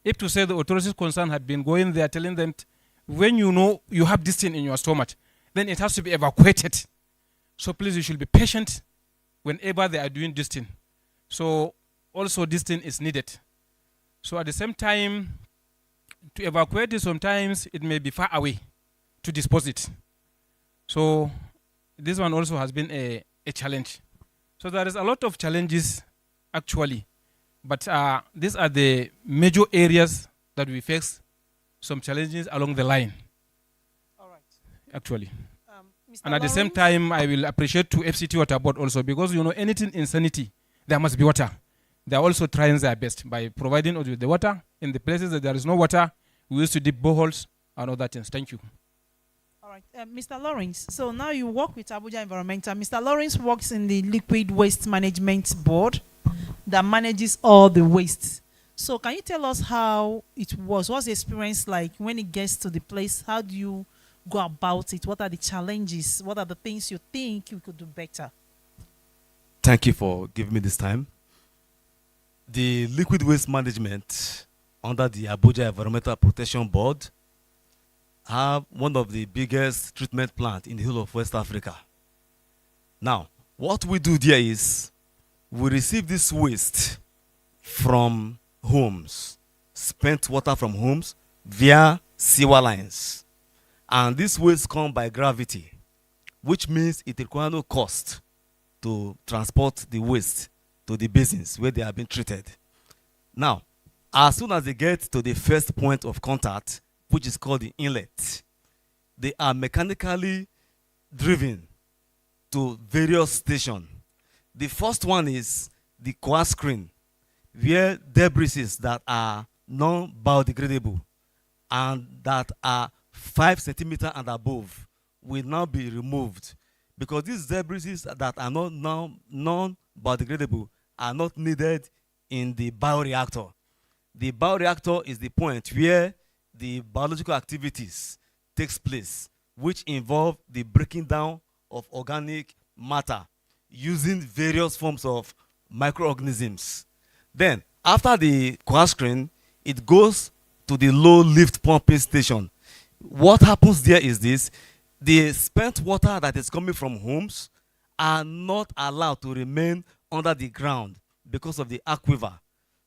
If to say the authorities concerned had been going there telling them, when you know you have this thing in your stomach, then it has to be evacuated. So please, you should be patient whenever they are doing this thing. So also this thing is needed. So at the same time, to evacuate it, sometimes it may be far away to dispose it. So this one also has been a challenge. So there is a lot of challenges actually, but these are the major areas that we face some challenges along the line. All right. Actually. Mr. And at the same Lawrence? time, I will appreciate to FCT Water Board also, because you know anything in sanity, there must be water. They are also trying their best by providing us with the water in the places that there is no water. We used to dig boreholes and other things. Thank you. All right, Mr. Lawrence. So now you work with Abuja Environmental. Mr. Lawrence works in the Liquid Waste Management Board that manages all the wastes. So can you tell us how it was? What's the experience like when it gets to the place? How do you go about it? What are the challenges? What are the things you think you could do better? Thank you for giving me this time. The liquid waste management under the Abuja Environmental Protection Board have one of the biggest treatment plants in the whole of West Africa. Now, what we do there is we receive this waste from homes, spent water from homes via sewer lines. And this waste comes by gravity, which means it requires no cost to transport the waste to the basins where they have been treated. Now, as soon as they get to the first point of contact, which is called the inlet, they are mechanically driven to various stations. The first one is the core screen, where debris that are non-biodegradable and that are 5 centimeters and above will now be removed, because these debris that are not non-biodegradable are not needed in the bioreactor. The bioreactor is the point where the biological activities takes place, which involve the breaking down of organic matter using various forms of microorganisms. Then, after the core screen, it goes to the low lift pumping station. What happens there is this: the spent water that is coming from homes are not allowed to remain under the ground because of the aquifer.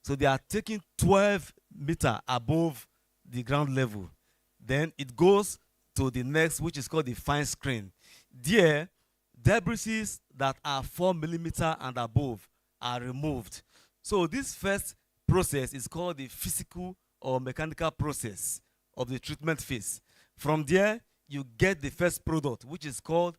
So they are taking 12 meters above the ground level. Then it goes to the next, which is called the fine screen. There, debris that are 4 millimeters and above are removed. So this first process is called the physical or mechanical process of the treatment phase. From there, you get the first product, which is called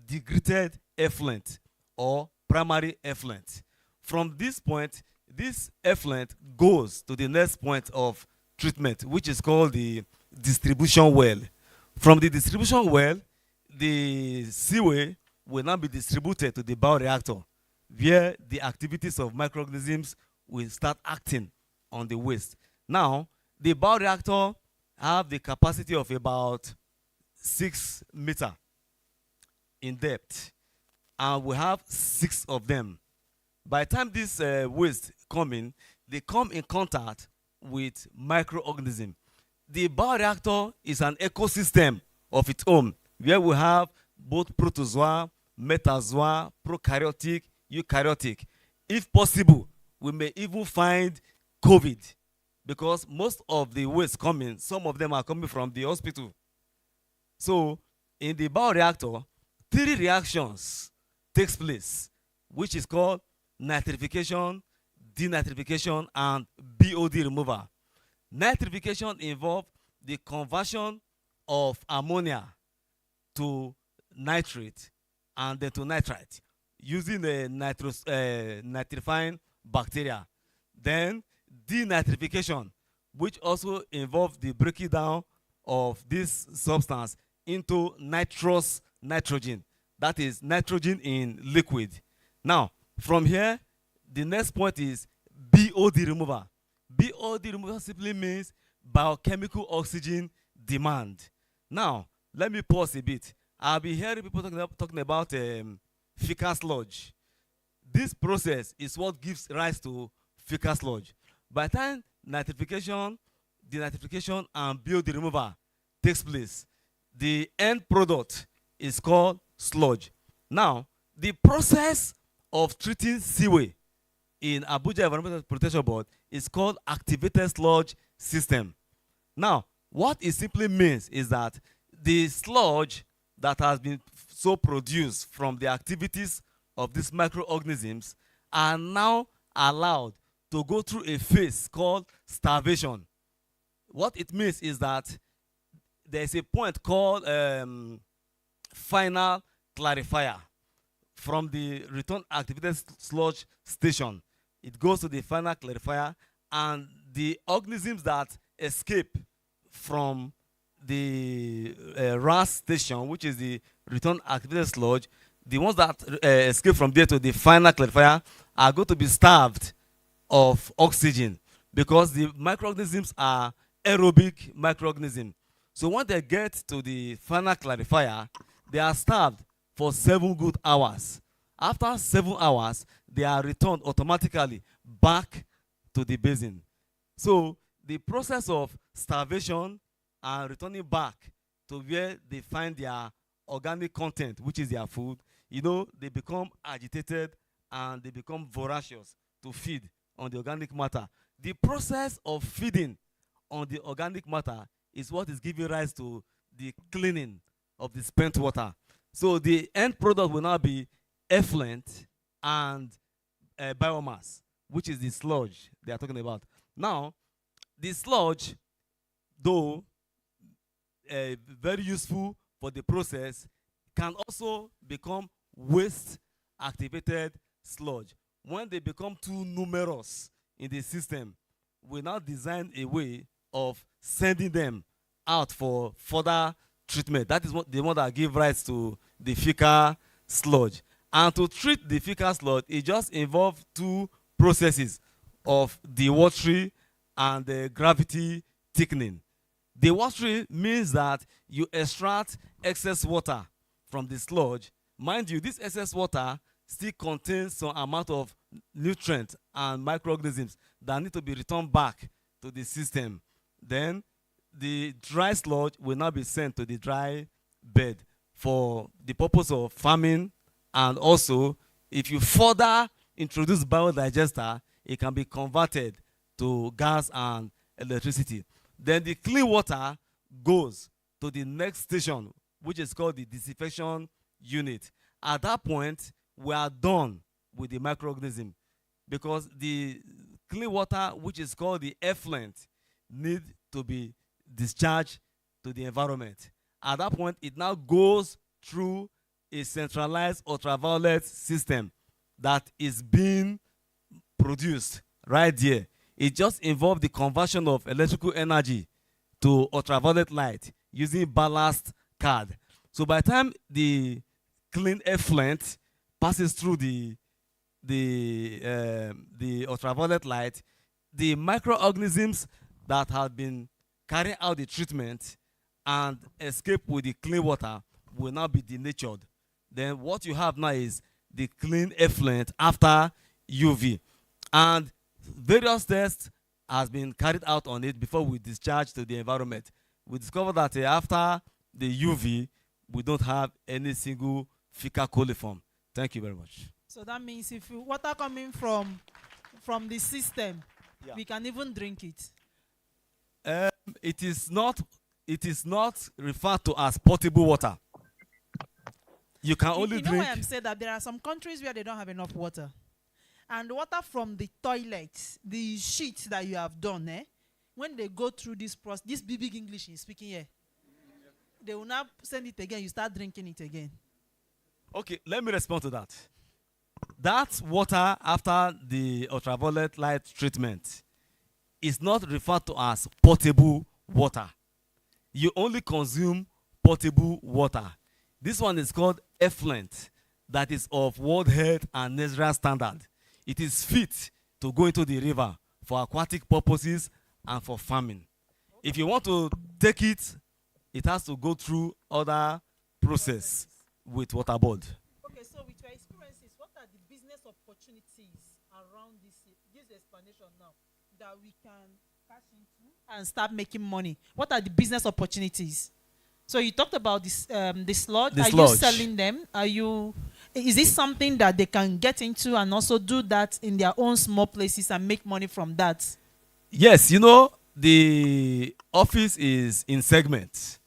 degraded effluent or primary effluent. From this point, this effluent goes to the next point of treatment, which is called the distribution well. From the distribution well, the seaway will now be distributed to the bioreactor, where the activities of microorganisms will start acting on the waste. Now, the bioreactor have the capacity of about 6 meters in depth, and we have 6 of them. By the time this waste come in, they come in contact with microorganisms. The bioreactor is an ecosystem of its own, where we have both protozoa, metazoa, prokaryotic, eukaryotic. If possible, we may even find COVID, because most of the waste coming, some of them are coming from the hospital. So in the bioreactor, 3 reactions takes place, which is called nitrification, denitrification, and BOD removal. Nitrification involves the conversion of ammonia to nitrate and then to nitrite using a nitrifying bacteria. Then denitrification, which also involves the breaking down of this substance into nitrous nitrogen. That is nitrogen in liquid. Now, from here, the next point is BOD removal. BOD removal simply means biochemical oxygen demand. Now, let me pause a bit. I'll be hearing people talking about fecal sludge. This process is what gives rise to fecal sludge. By the time nitrification denitrification and BOD removal takes place. The end product is called sludge. Now, the process of treating seaway in Abuja Environmental Protection Board is called activated sludge system. Now, what it simply means is that the sludge that has been so produced from the activities of these microorganisms are now allowed to go through a phase called starvation. What it means is that there is a point called final clarifier from the return activated sludge station. It goes to the final clarifier, and the organisms that escape from the RAS station, which is the return activated sludge, the ones that escape from there to the final clarifier are going to be starved of oxygen, because the microorganisms are aerobic microorganisms. So when they get to the final clarifier, they are starved for 7 good hours. After 7 hours, they are returned automatically back to the basin. So the process of starvation and returning back to where they find their organic content, which is their food, you know, they become agitated and they become voracious to feed on the organic matter. The process of feeding on the organic matter is what is giving rise to the cleaning of the spent water. So the end product will now be effluent and biomass, which is the sludge they are talking about. Now, the sludge, though very useful for the process, can also become waste activated sludge. When they become too numerous in the system, we now design a way of sending them out for further treatment. That is what the one that give rise to the fecal sludge. And to treat the fecal sludge, it just involves 2 processes of dewatering and gravity thickening. Dewatering means that you extract excess water from the sludge. Mind you, this excess water still contains some amount of nutrients and microorganisms that need to be returned back to the system. Then the dry sludge will now be sent to the dry bed for the purpose of farming, and also if you further introduce biodigester, it can be converted to gas and electricity. Then the clean water goes to the next station, which is called the disinfection unit. At that point, we are done with the microorganism, because the clean water, which is called the effluent, need to be discharged to the environment. At that point, it now goes through a centralized ultraviolet system that is being produced right there. It just involves the conversion of electrical energy to ultraviolet light using ballast card. So by the time the clean effluent passes through the ultraviolet light, the microorganisms that have been carrying out the treatment and escape with the clean water will now be denatured. Then what you have now is the clean effluent after UV. And various tests has been carried out on it before we discharge to the environment. We discovered that after the UV, we don't have any single fecal coliform. Thank you very much. So that means if water coming from the system, Yeah. we can even drink it. It is not referred to as potable water. You can only You know drink. why I'm saying that? There are some countries where they don't have enough water. And water from the toilets, the sheets that you have done, when they go through this process, this big English is speaking here, they will now send it again, you start drinking it again. Okay, let me respond to that. That water after the ultraviolet light treatment is not referred to as potable water. You only consume potable water. This one is called effluent, that is of World Health and Natural Standard. It is fit to go into the river for aquatic purposes and for farming. If you want to take it, it has to go through other process with water board. Okay, so with your experiences, what are the business opportunities around this explanation now that we can cash into? and start making money? What are the business opportunities? So you talked about this, the sludge. The Are you sludge. selling them? Is this something that they can get into and also do that in their own small places and make money from that? Yes, you know, the office is in segments.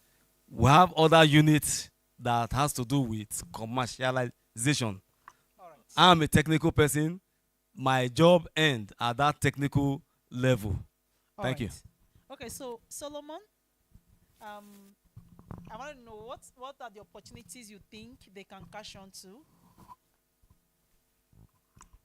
We have other units that has to do with commercialization. All right. I'm a technical person. My job ends at that technical level. All Thank you. right. Okay, so Solomon, I want to know what are the opportunities you think they can cash on to?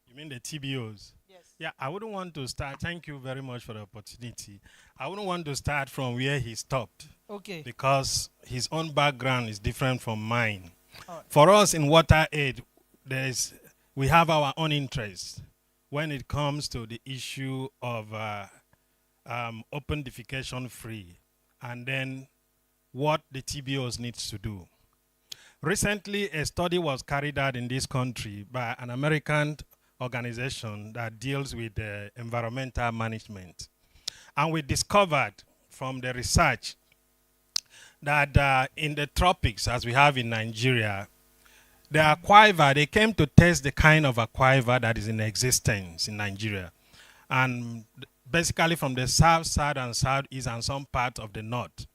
You mean the TBOs? Yes. Yeah, I wouldn't want to start. Thank you very much for the opportunity. I wouldn't want to start from where he stopped Okay. because his own background is different from mine. All right. For us in water aid, we have our own interests when it comes to the issue of open defecation free, and then what the TBOs needs to do. Recently, a study was carried out in this country by an American organization that deals with environmental management. And we discovered from the research that in the tropics, as we have in Nigeria, the aquifer, they came to test the kind of aquifer that is in existence in Nigeria. And basically from the south side and southeast and some part of the north.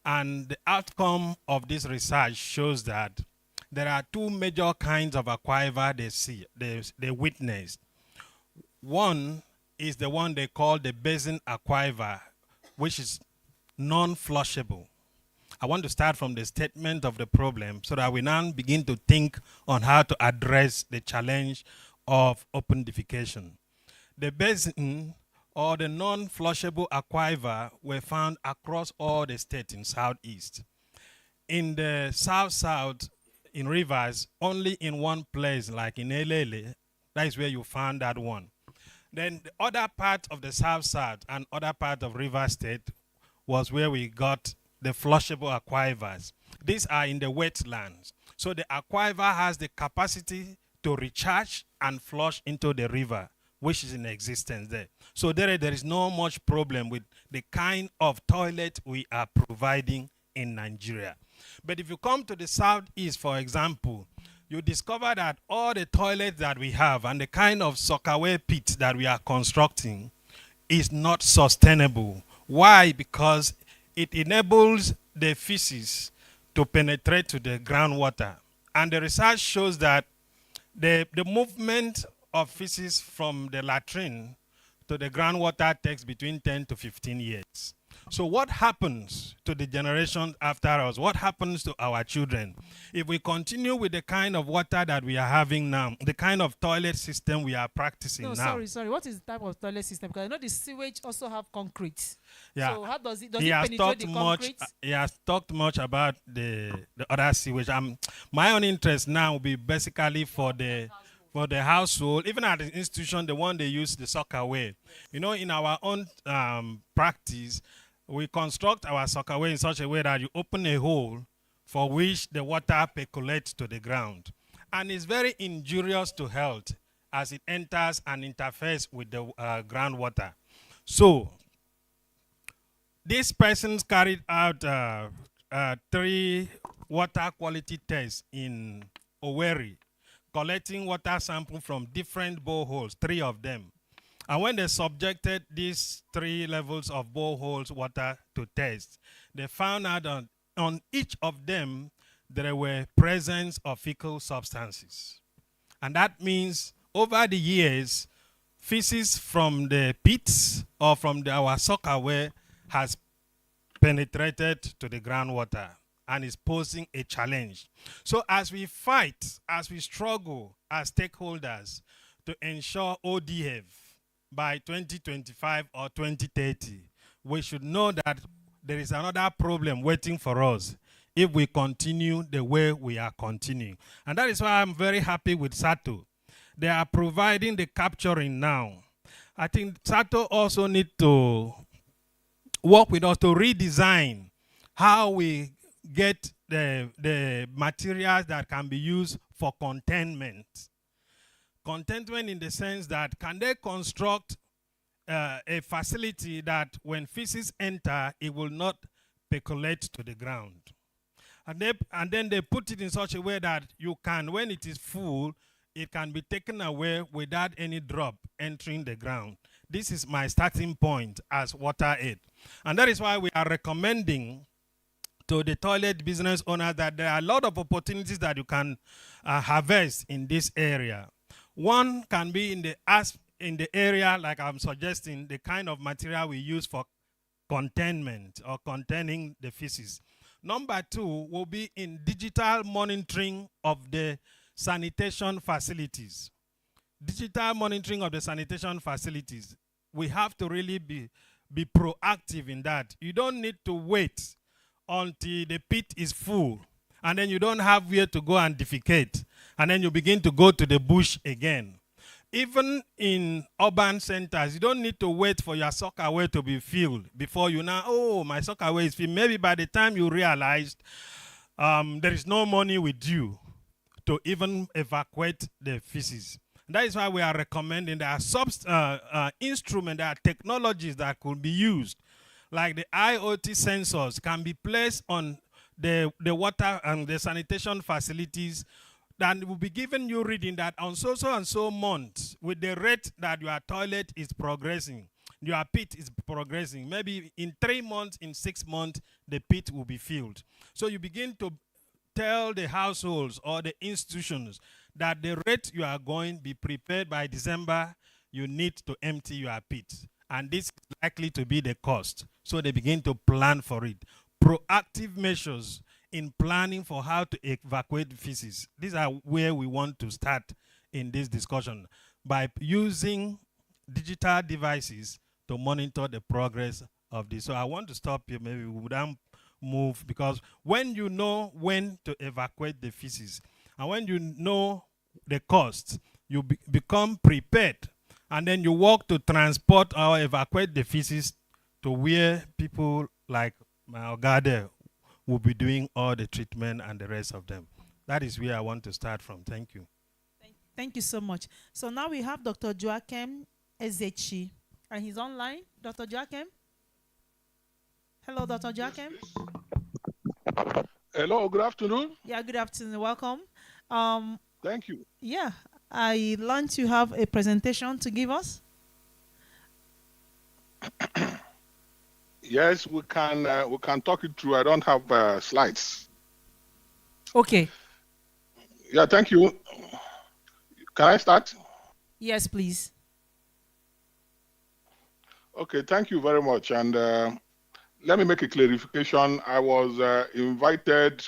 And the outcome of this research shows that there are two major kinds of aquifer they witnessed. One is the one they call the basin aquifer, which is non-flushable. I want to start from the statement of the problem so that we now begin to think on how to address the challenge of open defecation. The basin or the non-flushable aquifer were found across all the states in Southeast. In the South-South, in rivers, only in one place, like in Elele, that is where you found that one. Then the other part of the South-South and other part of River State was where we got the flushable aquifers. These are in the wetlands. So the aquifer has the capacity to recharge and flush into the river, which is in existence there. So there is no much problem with the kind of toilet we are providing in Nigeria. But if you come to the southeast, for example, you discover that all the toilets that we have and the kind of sockaway pits that we are constructing is not sustainable. Why? Because it enables the feces to penetrate to the groundwater. And the research shows that the movement of feces from the latrine to the groundwater takes between 10 to 15 years. So what happens to the generation after us? What happens to our children? If we continue with the kind of water that we are having now, the kind of toilet system we are practicing now. Sorry. What is the type of toilet system? Because I know the sewage also have concrete. Yeah. So how does it He has penetrate the talked concrete? he has talked much about the other sewage. My own interest now will be basically for the household, even at the institution, the one they use the sockaway. You know, in our own practice, we construct our sockaway in such a way that you open a hole for which the water percolates to the ground. And it's very injurious to health as it enters and interfaces with the groundwater. So, these persons carried out 3 water quality tests in Owerri, collecting water samples from different boreholes, 3 of them. And when they subjected these 3 levels of boreholes water to test, they found out on each of them there were presence of fecal substances. And that means over the years, feces from the pits or from our sockaway has penetrated to the groundwater and is posing a challenge. So as we fight, as we struggle as stakeholders to ensure ODF by 2025 or 2030, we should know that there is another problem waiting for us if we continue the way we are continuing. And that is why I'm very happy with SATO. They are providing the capturing now. I think SATO also need to work with us to redesign how we get the materials that can be used for containment. Containment in the sense that can they construct a facility that when feces enter, it will not percolate to the ground. And then they put it in such a way that you can, when it is full, it can be taken away without any drop entering the ground. This is my starting point as water aid. And that is why we are recommending to the toilet business owners that there are a lot of opportunities that you can harvest in this area. One can be in the area, like I'm suggesting, the kind of material we use for containment or containing the feces. Number two will be in digital monitoring of the sanitation facilities. Digital monitoring of the sanitation facilities. We have to really be proactive in that. You don't need to wait until the pit is full and then you don't have where to go and defecate and then you begin to go to the bush again. Even in urban centers, you don't need to wait for your sockaway to be filled before you know, oh, my sockaway is filled. Maybe by the time you realized there is no money with you to even evacuate the feces. That is why we are recommending there are instruments, there are technologies that could be used, like the IoT sensors can be placed on the water and the sanitation facilities that will be giving you reading that on so and so months, with the rate that your toilet is progressing, your pit is progressing. Maybe in 3 months, in 6 months, the pit will be filled. So you begin to tell the households or the institutions that the rate you are going, be prepared by December, you need to empty your pit. And this is likely to be the cost. So they begin to plan for it. Proactive measures in planning for how to evacuate feces. These are where we want to start in this discussion, by using digital devices to monitor the progress of this. So I want to stop here. Maybe we would move, because when you know when to evacuate the feces and when you know the cost, you become prepared, and then you work to transport or evacuate the feces to where people like my Ogade will be doing all the treatment and the rest of them. That is where I want to start from. Thank you. Thank you so much. So now we have Dr. Joachim Ezechi, and he's online. Dr. Joachim? Hello, Dr. Joachim? Hello, good afternoon. Yeah, good afternoon. Welcome. Thank you. Yeah, I learned you have a presentation to give us. Yes, we can talk it through. I don't have slides. Okay. Yeah, thank you. Can I start? Yes, please. Okay, thank you very much. And let me make a clarification. I was invited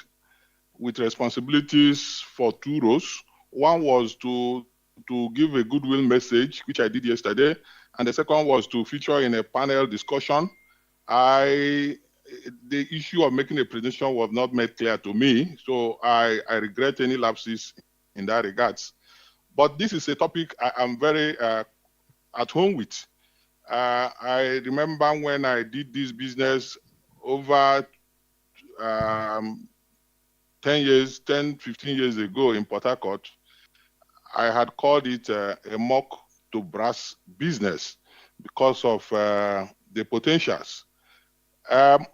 with responsibilities for 2 roles. One was to give a goodwill message, which I did yesterday, and the second was to feature in a panel discussion. The issue of making a presentation was not made clear to me, so I regret any lapses in that regards. But this is a topic I am very at home with. I remember when I did this business over 10, 15 years ago in Port Harcourt. I had called it a mock to brass business because of the potentials.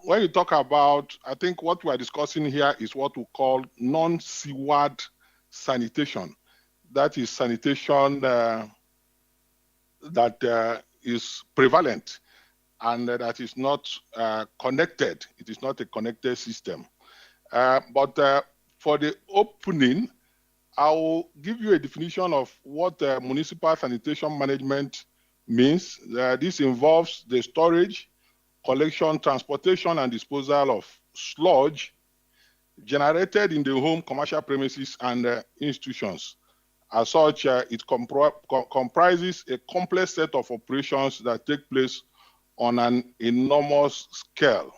When you talk about, I think what we are discussing here is what we call non-seaward sanitation. That is sanitation that is prevalent and that is not connected. It is not a connected system. But for the opening, I will give you a definition of what municipal sanitation management means. This involves the storage, collection, transportation, and disposal of sludge generated in the home, commercial premises, and institutions. As such, it comprises a complex set of operations that take place on an enormous scale.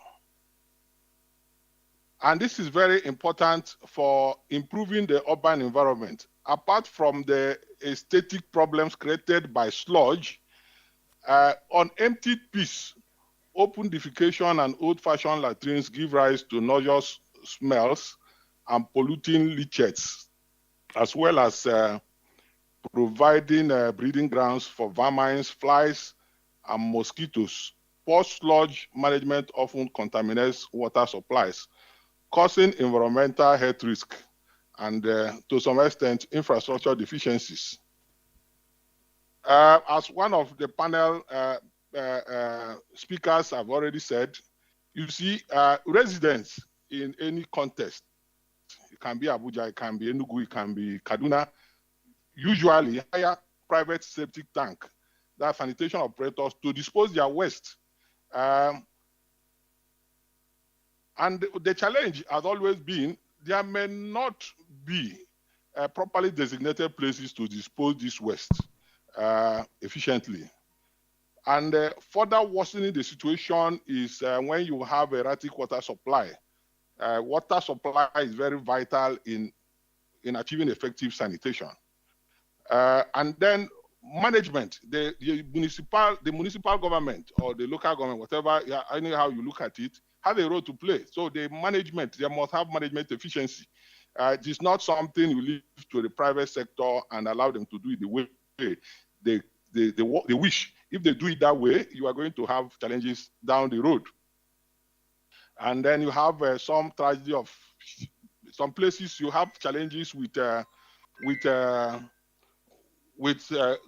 And this is very important for improving the urban environment. Apart from the aesthetic problems created by sludge, on emptied piece, open defecation and old-fashioned latrines give rise to nauseous smells and polluting leachates, as well as providing breeding grounds for vermines, flies, and mosquitoes. Poor sludge management often contaminates water supplies, causing environmental health risk and to some extent infrastructure deficiencies. As one of the panel speakers have already said, you see, residents in any context, it can be Abuja, it can be Enugu, it can be Kaduna, usually hire private septic tank, that sanitation operators, to dispose their waste. And the challenge has always been there may not be properly designated places to dispose this waste efficiently. And further worsening the situation is when you have erratic water supply. Water supply is very vital in achieving effective sanitation. And then management, the municipal government or the local government, whatever, anyhow you look at it, has a role to play. So the management, they must have management efficiency. It is not something you leave to the private sector and allow them to do it the way they wish. If they do it that way, you are going to have challenges down the road. And then you have some tragedy of some places. You have challenges with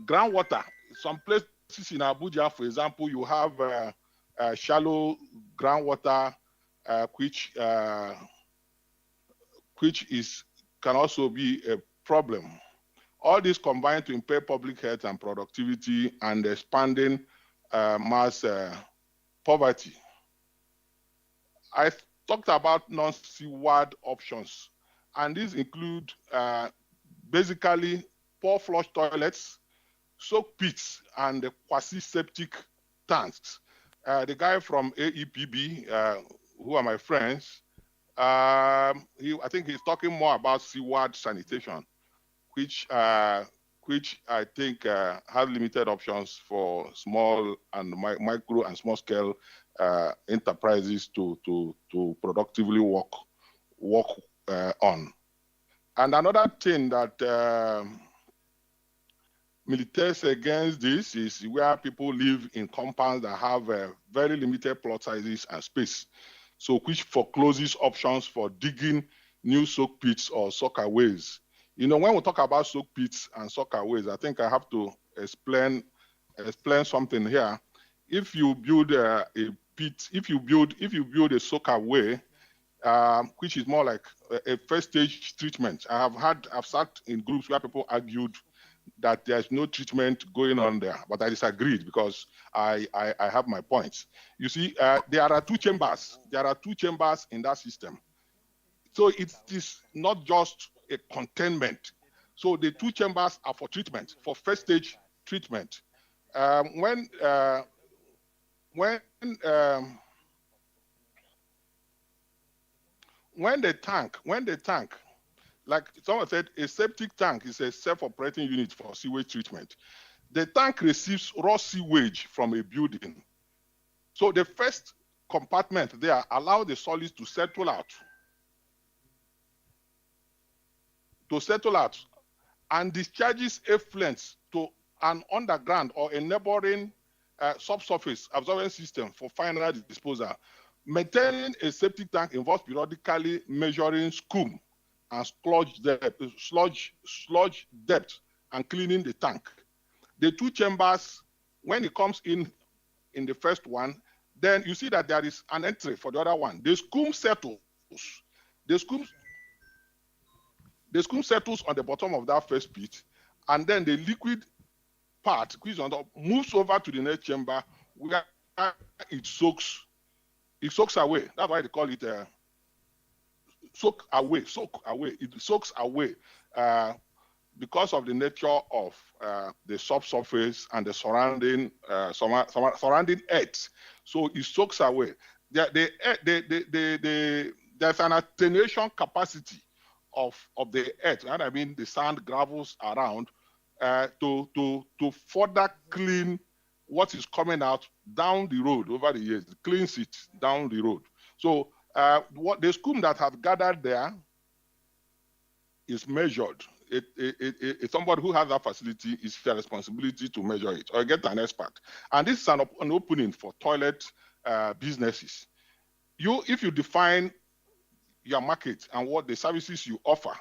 groundwater. Some places in Abuja, for example, you have shallow groundwater, which can also be a problem. All this combined to impair public health and productivity and expanding mass poverty. I talked about non-seaward options, and these include basically poor flush toilets, soak pits, and the quasi-septic tanks. The guy from AEPB, who are my friends, I think he's talking more about seaward sanitation, which I think has limited options for small and micro and small scale enterprises to productively work on. And another thing that militates against this is where people live in compounds that have very limited plot sizes and space, so which forecloses options for digging new soak pits or soakaways. You know, when we talk about soak pits and soakaways, I think I have to explain something here. If you build a pit, if you build a soakaway, which is more like a first stage treatment. I've sat in groups where people argued that there's no treatment going on there, but I disagreed because I have my points. You see, there are two chambers. There are two chambers in that system. So it is not just a containment. So the two chambers are for treatment, for first stage treatment. When the tank, like someone said, a septic tank is a self-operating unit for sewage treatment. The tank receives raw sewage from a building. So the first compartment there allows the solids to settle out. And discharges effluents to an underground or a neighboring subsurface absorbent system for final disposal. Maintaining a septic tank involves periodically measuring scum and sludge depth and cleaning the tank. The two chambers, when it comes in the first one, then you see that there is an entry for the other one. The scum settles. The scum settles on the bottom of that first pit, and then the liquid part, which is on top, moves over to the next chamber where it soaks away. That's why they call it soak away. It soaks away because of the nature of the subsurface and the surrounding earth. So it soaks away. There's an attenuation capacity of the earth, right? I mean the sand, gravels around to further clean what is coming out down the road over the years. It cleans it down the road. So what the scum that have gathered there is measured. somebody who has that facility, it's their responsibility to measure it or get an expert. And this is an opening for toilet businesses. If you define your market and what the services you offer,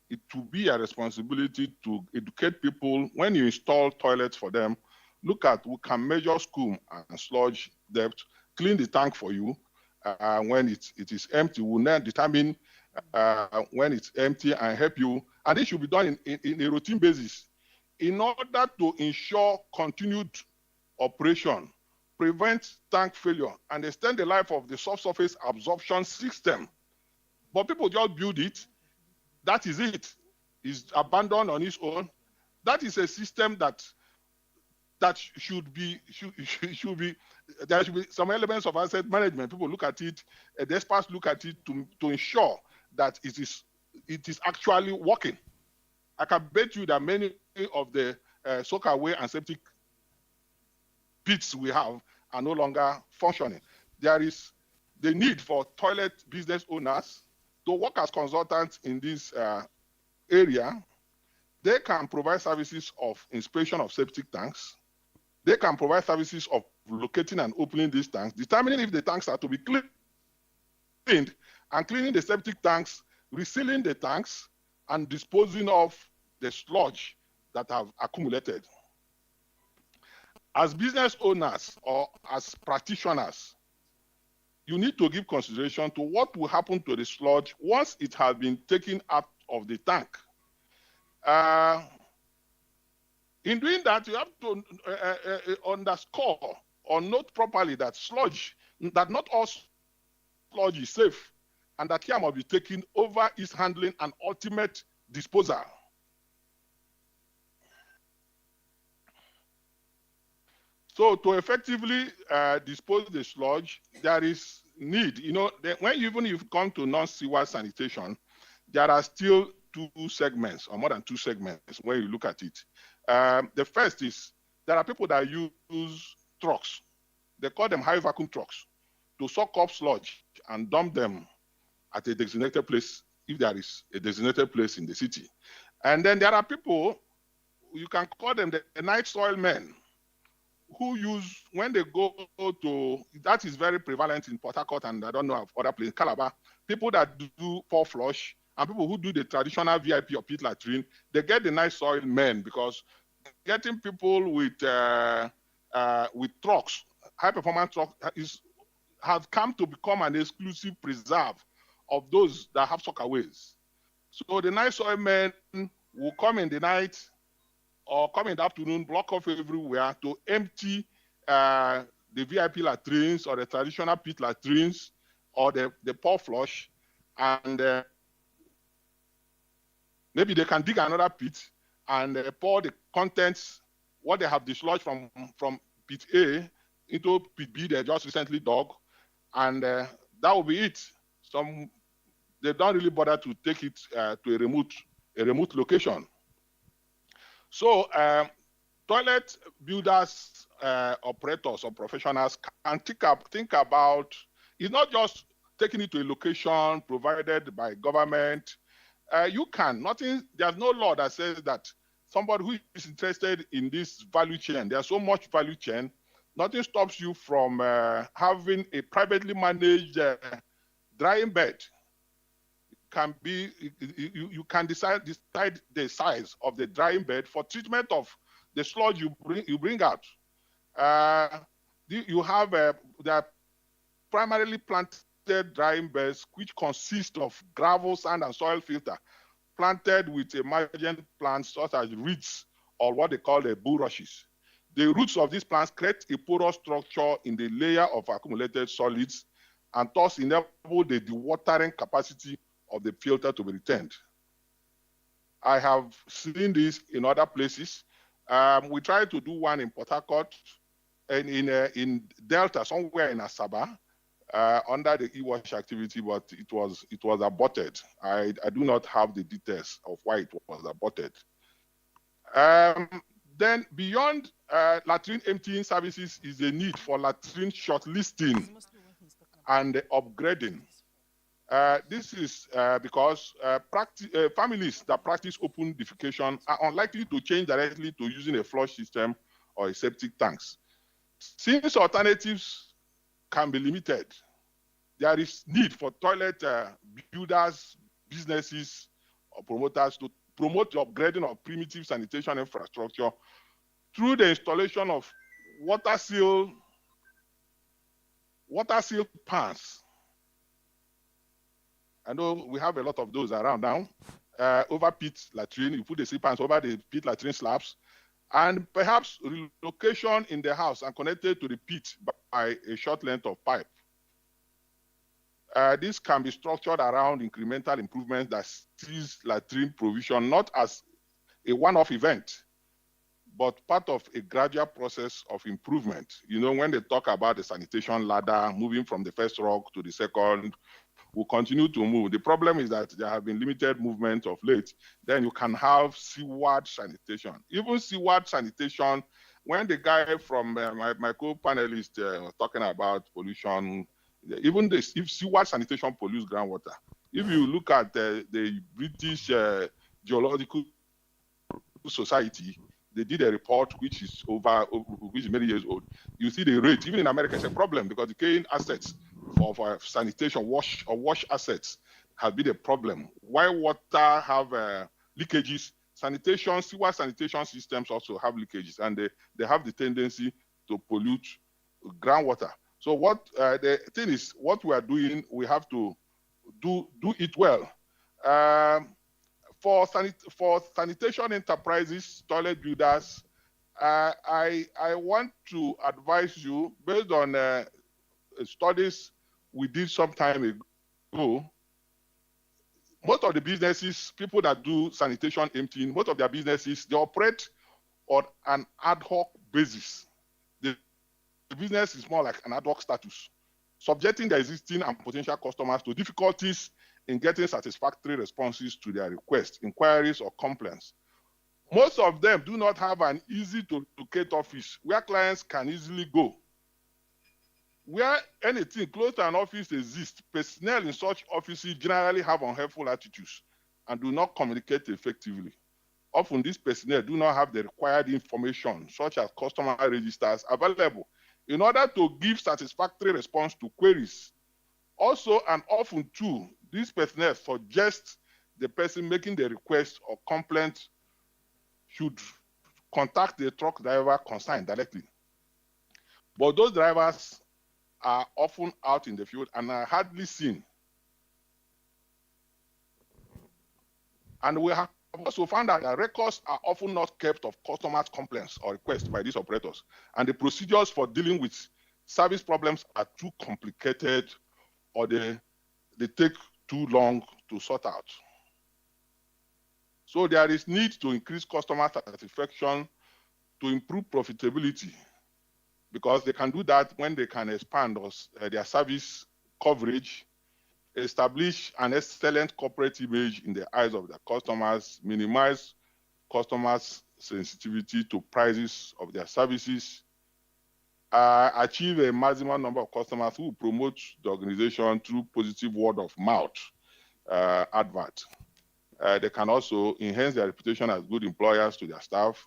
it will be a responsibility to educate people. When you install toilets for them, look at who can measure scum and sludge depth, clean the tank for you. When it is empty, we'll then determine when it's empty and help you. And this should be done in a routine basis in order to ensure continued operation, prevent tank failure, and extend the life of the subsurface absorption system. But people just build it. That is it. It's abandoned on its own. That is a system that should be there should be some elements of asset management. People look at it, the experts look at it to ensure that it is actually working. I can bet you that many of the soakaway and septic pits we have are no longer functioning. There is the need for toilet business owners to work as consultants in this area. They can provide services of inspection of septic tanks. They can provide services of locating and opening these tanks, determining if the tanks are to be cleaned, and cleaning the septic tanks, resealing the tanks, and disposing of the sludge that have accumulated. As business owners or as practitioners, you need to give consideration to what will happen to the sludge once it has been taken out of the tank. In doing that, you have to underscore or note properly that not all sludge is safe, and that care must be taken over its handling and ultimate disposal. So to effectively dispose the sludge, there is need. Even if you come to non-sewer sanitation, there are still two segments or more than two segments when you look at it. The first is there are people that use trucks. They call them high vacuum trucks to suck up sludge and dump them at a designated place if there is a designated place in the city. And then there are people, you can call them the night soil men, who use, when they go to, that is very prevalent in Port Harcourt and I don't know of other places, Calabar, people that do pour flush and people who do the traditional VIP or pit latrine, they get the nice soil men because getting people with trucks, high performance trucks, has come to become an exclusive preserve of those that have soccerways. So the nice soil men will come in the night or come in the afternoon, block off everywhere to empty the VIP latrines or the traditional pit latrines or the pour flush, and maybe they can dig another pit and pour the contents, what they have dislodged from pit A into pit B they just recently dug, and that will be it. They don't really bother to take it to a remote location. So toilet builders, operators, or professionals can think about, it's not just taking it to a location provided by government. There's no law that says that somebody who is interested in this value chain, there's so much value chain, nothing stops you from having a privately managed drying bed. You can decide the size of the drying bed for treatment of the sludge you bring out. You have the primarily planted drying beds which consist of gravel, sand, and soil filter, planted with emergent plants such as reeds or what they call the bulrushes. The roots of these plants create a porous structure in the layer of accumulated solids and thus enable the dewatering capacity of the filter to be retained. I have seen this in other places. We tried to do one in Port Harcourt and in Delta, somewhere in Asaba, under the e-wash activity, but it was aborted. I do not have the details of why it was aborted. Then beyond latrine emptying services is a need for latrine shortlisting and upgrading. This is because families that practice open defecation are unlikely to change directly to using a flush system or a septic tanks. Since alternatives can be limited, there is need for toilet builders, businesses, or promoters to promote the upgrading of primitive sanitation infrastructure through the installation of water seal pans. I know we have a lot of those around now. Over pit latrine, you put the seal pans over the pit latrine slabs, and perhaps relocation in the house and connected to the pit by a short length of pipe. This can be structured around incremental improvements that sees latrine provision not as a one-off event, but part of a gradual process of improvement. You know, when they talk about the sanitation ladder, moving from the first rung to the second, will continue to move. The problem is that there have been limited movement of late. Then you can have seaward sanitation. Even seaward sanitation, when the guy from my co-panelist was talking about pollution, even if seaward sanitation pollutes groundwater, if you look at the British Geological Society, they did a report which is many years old. You see the rate, even in America, it's a problem because the carrying assets for sanitation, wash assets have been a problem. Why water have leakages, sewer sanitation systems also have leakages, and they have the tendency to pollute groundwater. So what the thing is, what we are doing, we have to do it well. For sanitation enterprises, toilet builders, I want to advise you, based on studies we did some time ago, most of the businesses, people that do sanitation emptying, most of their businesses, they operate on an ad hoc basis. The business is more like an ad hoc status, subjecting the existing and potential customers to difficulties in getting satisfactory responses to their requests, inquiries, or complaints. Most of them do not have an easy-to-locate office where clients can easily go. Where anything close to an office exists, personnel in such offices generally have unhelpful attitudes and do not communicate effectively. Often, these personnel do not have the required information, such as customer registers, available in order to give satisfactory response to queries. Also, and often too, these personnel suggest the person making the request or complaint should contact the truck driver concerned directly. But those drivers are often out in the field and are hardly seen. And we have also found that the records are often not kept of customers' complaints or requests by these operators. And the procedures for dealing with service problems are too complicated, or they take too long to sort out. So there is need to increase customer satisfaction to improve profitability, because they can do that when they can expand their service coverage, establish an excellent corporate image in the eyes of their customers, minimize customers' sensitivity to prices of their services, achieve a maximum number of customers who promote the organization through positive word of mouth advert. They can also enhance their reputation as good employers to their staff,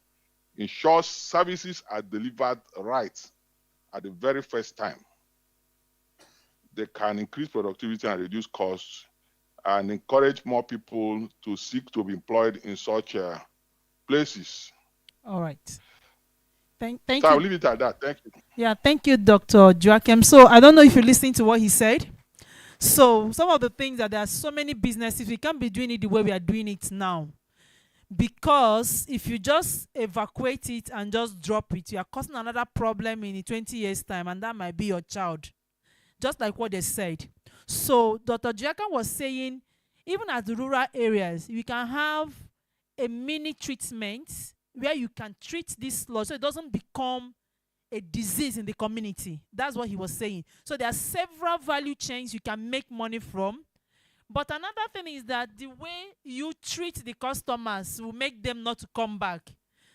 ensure services are delivered right at the very first time. They can increase productivity and reduce costs, and encourage more people to seek to be employed in such places. All right. Thank So you. I'll leave it at that. Thank you. Yeah, thank you, Dr. Joachim. So I don't know if you're listening to what he said. So some of the things that there are so many businesses, we can't be doing it the way we are doing it now. Because if you just evacuate it and just drop it, you are causing another problem in 20 years' time, and that might be your child. Just like what they said. So Dr. Joachim was saying, even at the rural areas, we can have a mini treatment where you can treat this sludge so it doesn't become a disease in the community. That's what he was saying. So there are several value chains you can make money from. But another thing is that the way you treat the customers will make them not to come back.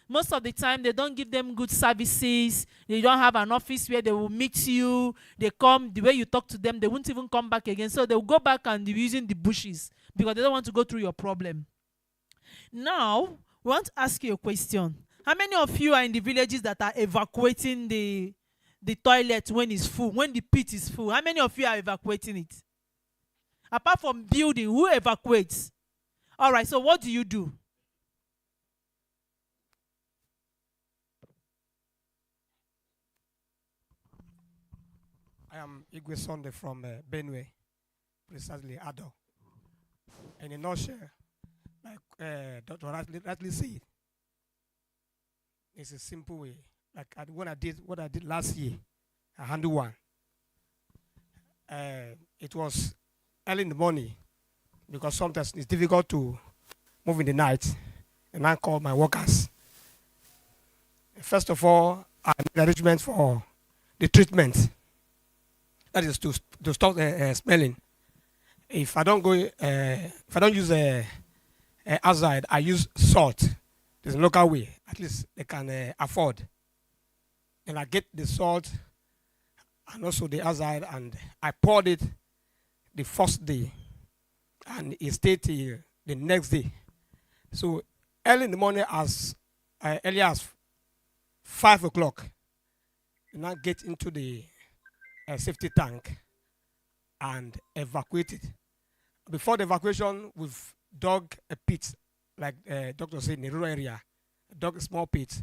Most of the time, they don't give them good services. They don't have an office where they will meet you. They come, the way you talk to them, they won't even come back again. So they'll go back and be using the bushes because they don't want to go through your problem. Now, we want to ask you a question. How many of you are in the villages that are evacuating the toilet when it's full, when the pit is full? How many of you are evacuating it? Apart from building, who evacuates? All right, so what do you do? I am Igwe Sunday from Benue, precisely Ado. In a nutshell, like Dr. rightly said, it's a simple way. Like what I did last year, I handled one. It was early in the morning because sometimes it's difficult to move in the night, and I called my workers. First of all, I made arrangements for the treatment. That is to stop smelling. If I don't use outside, I use salt. There's a local way. At least they can afford. And I get the salt and also the outside, and I poured it the first day, and it stayed till the next day. So early in the morning, as early as 5 o'clock, and I get into the safety tank and evacuated. Before the evacuation, we've dug a pit, like doctor said, in the rural area, dug a small pit,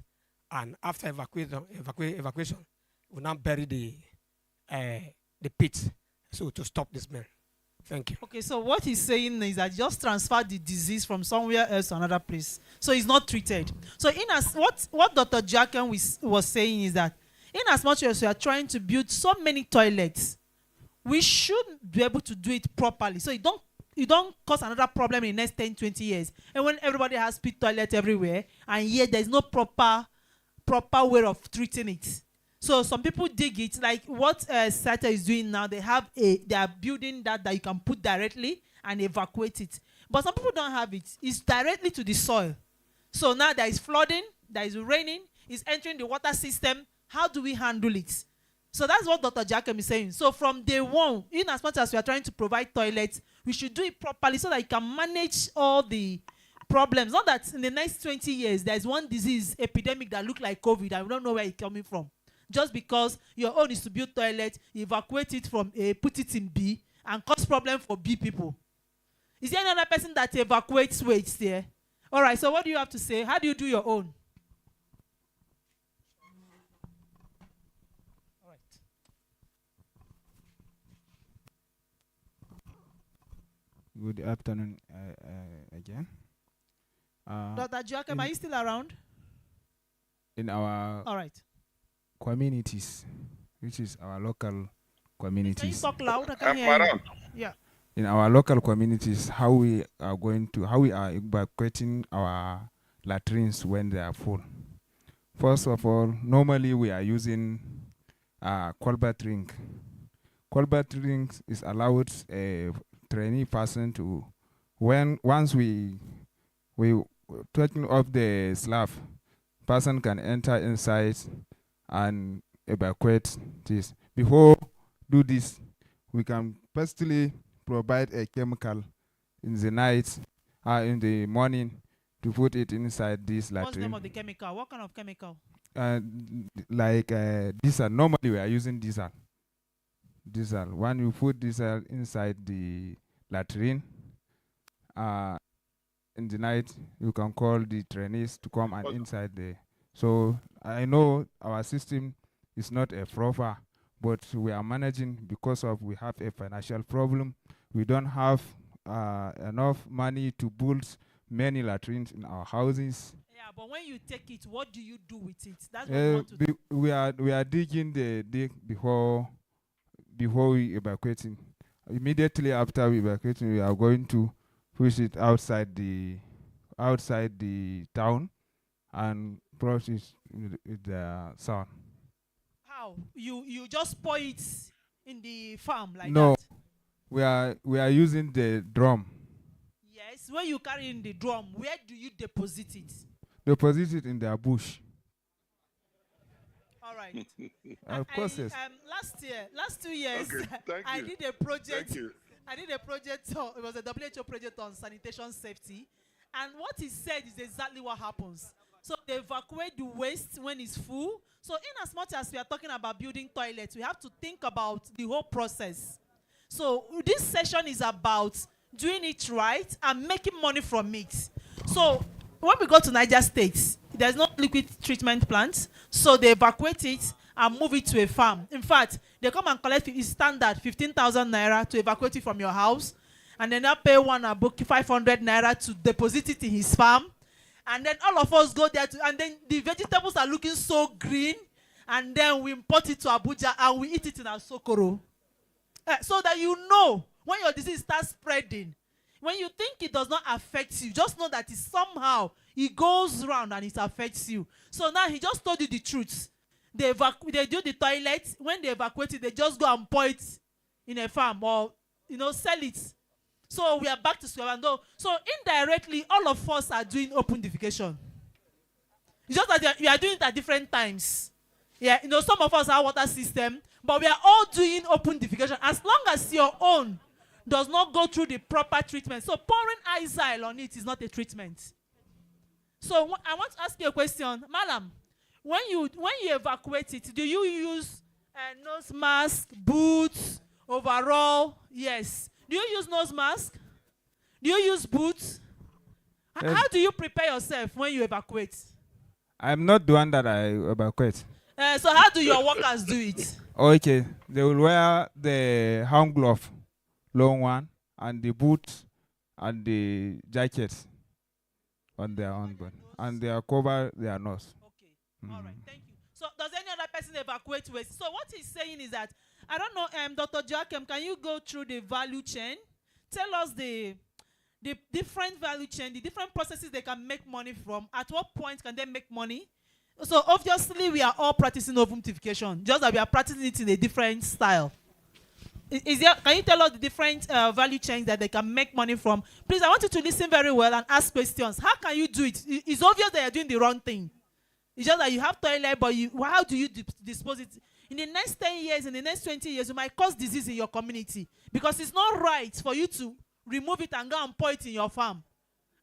and after evacuation, we now bury the pit, so to stop the smell. Thank you. Okay, so what he's saying is that just transfer the disease from somewhere else to another place, so it's not treated. So in as what Dr. Jacken was saying is that in as much as we are trying to build so many toilets, we should be able to do it properly, so you don't cause another problem in the next 10-20 years. And when everybody has pit toilet everywhere, and yet there's no proper way of treating it. So some people dig it, like what SATA is doing now. They are building that you can put directly and evacuate it. But some people don't have it. It's directly to the soil. So now there is flooding, there is raining, it's entering the water system. How do we handle it? So that's what Dr. Jacken is saying. So from day one, in as much as we are trying to provide toilets, we should do it properly so that you can manage all the problems. Not that in the next 20 years, there's one disease epidemic that look like COVID and we don't know where it's coming from. Just because your own is to build toilet, evacuate it from A, put it in B, and cause problem for B people. Is there another person that evacuates waste there? All right, so what do you have to say? How do you do your own? Good afternoon again. Dr. Joachim, are you still around? In our All right. communities, which is our local Can you communities, talk loud? I can I'm hear you. around. Yeah. in our local communities, how we are evacuating our latrines when they are full. First of all, normally we are using colbert ring. Colbert ring is allowed a trainee person to, once we taking off the slab, person can enter inside and evacuate this. Before do this, we can firstly provide a chemical in the night, in the morning, to put it inside this latrine. What's the name of the chemical? What kind of chemical? Like diesel. Normally we are using diesel. Diesel. When you put diesel inside the latrine, in the night, you can call the trainees to come and inside there. So I know our system is not a proper, but we are managing because of we have a financial problem. We don't have enough money to build many latrines in our houses. Yeah, but when you take it, what do you do with it? That's what we want to do. We are digging the dig before we evacuating. Immediately after we evacuating, we are going to push it outside the town and process with the sun. How? You just pour it in the farm like No, that? we are using the drum. Yes. When you carry in the drum, where do you deposit it? deposit it in their bush. All right. Of course, yes. Last 2 years, Okay, thank I you. did a project. Thank you. I did a project. It was a WHO project on sanitation safety, and what he said is exactly what happens. So they evacuate the waste when it's full. So in as much as we are talking about building toilets, we have to think about the whole process. So this session is about doing it right and making money from it. So when we go to Niger State, there's no liquid treatment plant, so they evacuate it and move it to a farm. In fact, they come and collect it's standard 15,000 naira to evacuate it from your house, and then they pay one about 500 naira to deposit it in his farm. And then all of us go there and then the vegetables are looking so green, and then we import it to Abuja and we eat it in our Sokoro. So that you know when your disease starts spreading, when you think it does not affect you, just know that it somehow it goes around and it affects you. So now he just told you the truth. They do the toilet. When they evacuate it, they just go and pour it in a farm or sell it. So we are back to square one. So indirectly, all of us are doing open defecation. It's just that you are doing it at different times. Yeah, some of us have water system, but we are all doing open defecation as long as your own does not go through the proper treatment. So pouring Izal on it is not a treatment. So I want to ask you a question, madam. When you evacuate it, do you use nose mask, boots, overall? Yes. Do you use nose mask? Do you use boots? How do you prepare yourself when you evacuate? I'm not the one that I evacuate. So how do your workers do it? Okay, they will wear the hand glove, long one, and the boots and the jackets on their own body, and they are cover their nose. Okay, all right, thank you. So does any other person evacuate waste? So what he's saying is that, I don't know, Dr. Joachim, can you go through the value chain? Tell us the different value chain, the different processes they can make money from. At what point can they make money? So obviously we are all practicing open defecation, just that we are practicing it in a different style. Can you tell us the different value chains that they can make money from? Please, I want you to listen very well and ask questions. How can you do it? It's obvious that you're doing the wrong thing. It's just that you have toilet, but how do you dispose it? In the next 10 years, in the next 20 years, you might cause disease in your community, because it's not right for you to remove it and go and pour it in your farm.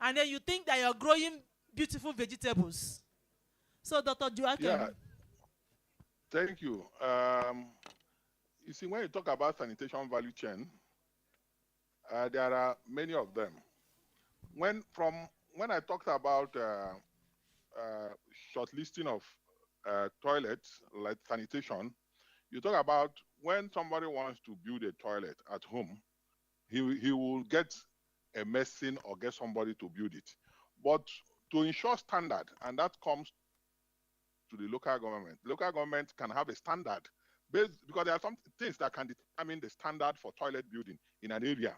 And then you think that you're growing beautiful vegetables. So, Dr. Joachim. Yeah, thank you. You see, when you talk about sanitation value chain, there are many of them. When I talked about shortlisting of toilets, like sanitation, you talk about when somebody wants to build a toilet at home, he will get a mason or get somebody to build it. But to ensure standard, and that comes to the local government. The local government can have a standard based, because there are some things that can determine the standard for toilet building in an area.